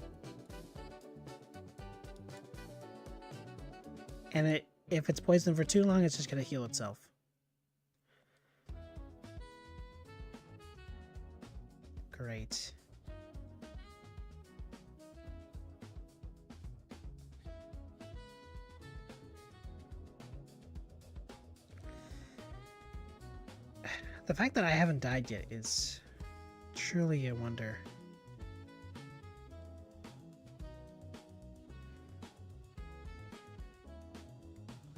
Speaker 1: And if it's poisoned for too long, it's just gonna heal itself. Great. The fact that I haven't died yet is truly a wonder.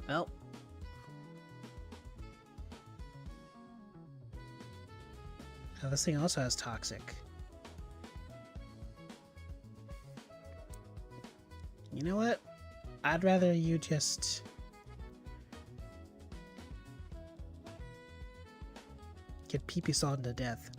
Speaker 1: Well. Now this thing also has toxic. You know what? I'd rather you just... get pee sawed to death.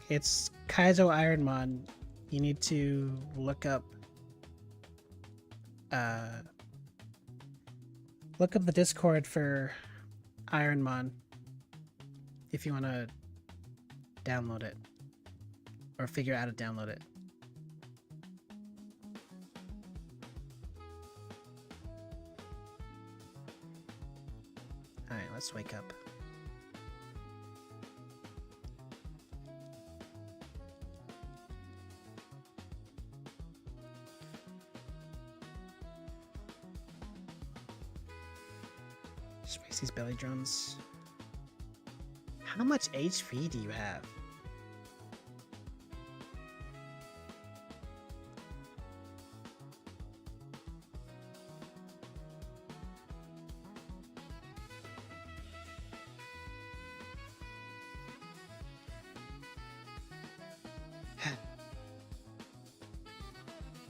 Speaker 1: It's Kaizo Ironmon. You need to look up the Discord for Ironmon if you want to download it or figure out how to download it. All right, let's wake up. These belly drums. How much HP do you have?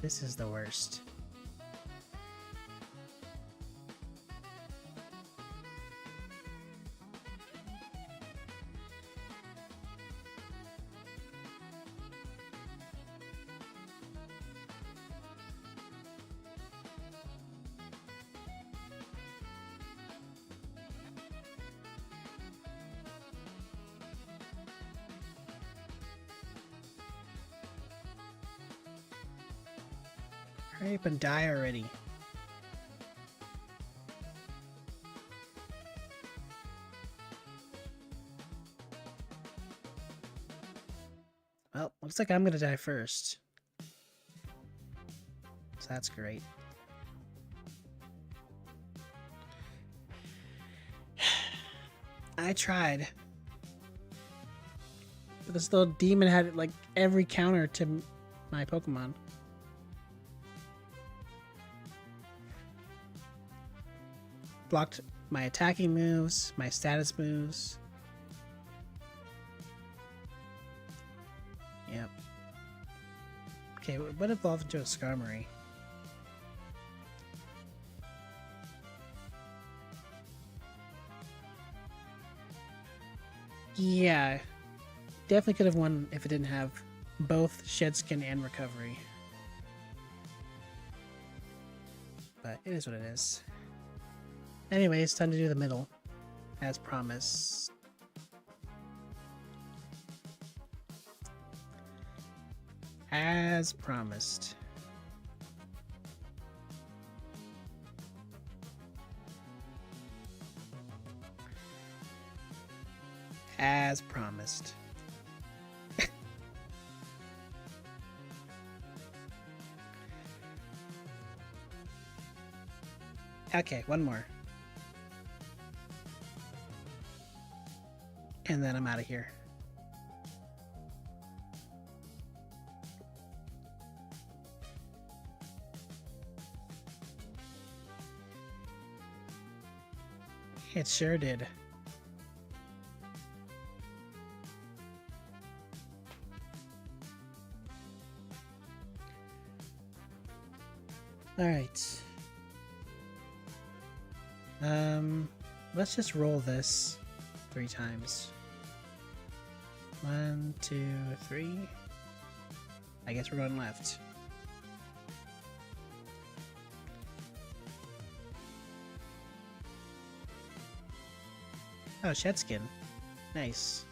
Speaker 1: This is the worst. Hurry up and die already. Well, looks like I'm gonna die first. So that's great. I tried. But this little demon had like every counter to my Pokemon. Blocked my attacking moves, my status moves. Yep. Okay, what evolved into a Skarmory? Yeah, definitely could have won if it didn't have both Shed Skin and Recovery. But it is what it is. Anyway, it's time to do the middle, as promised. As promised. As promised. Okay, one more. And then I'm out of here. It sure did. All right. Let's just roll this 3 times. 1, 2, 3. I guess we're going left. Oh, Shed Skin. Nice.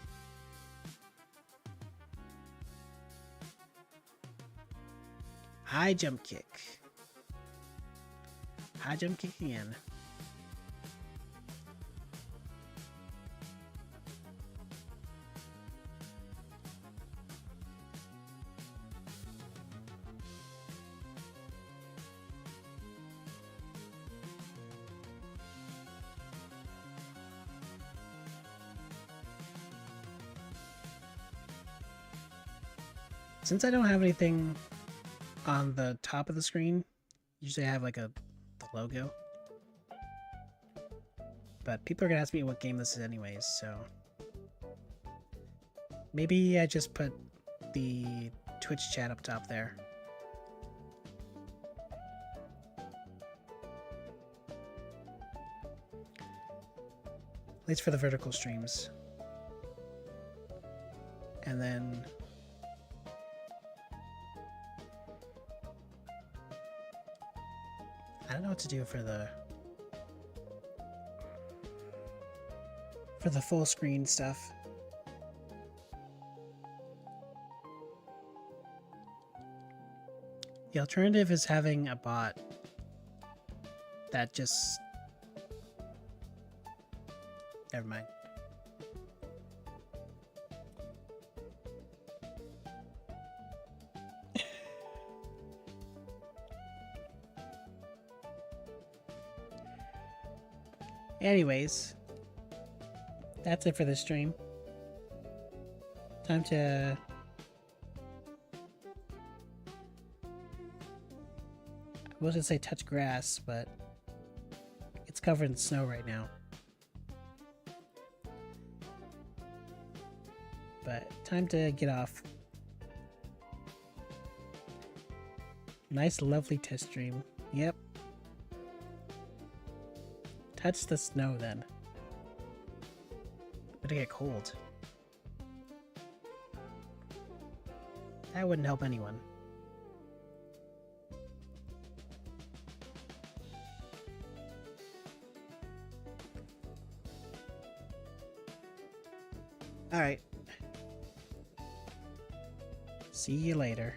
Speaker 1: High jump kick. High jump kick again. Since I don't have anything on the top of the screen, usually I have like the logo. But people are gonna ask me what game this is anyways, so maybe I just put the Twitch chat up top there. least for the vertical streams. And then I don't know what to do for the full screen stuff. The alternative is having a bot that just... Never mind. Anyways, that's it for this stream. Time to... I was gonna say touch grass, but it's covered in snow right now. But time to get off. Nice, lovely test stream. Yep. Touch the snow then. Gonna get cold. That wouldn't help anyone. Alright. See you later.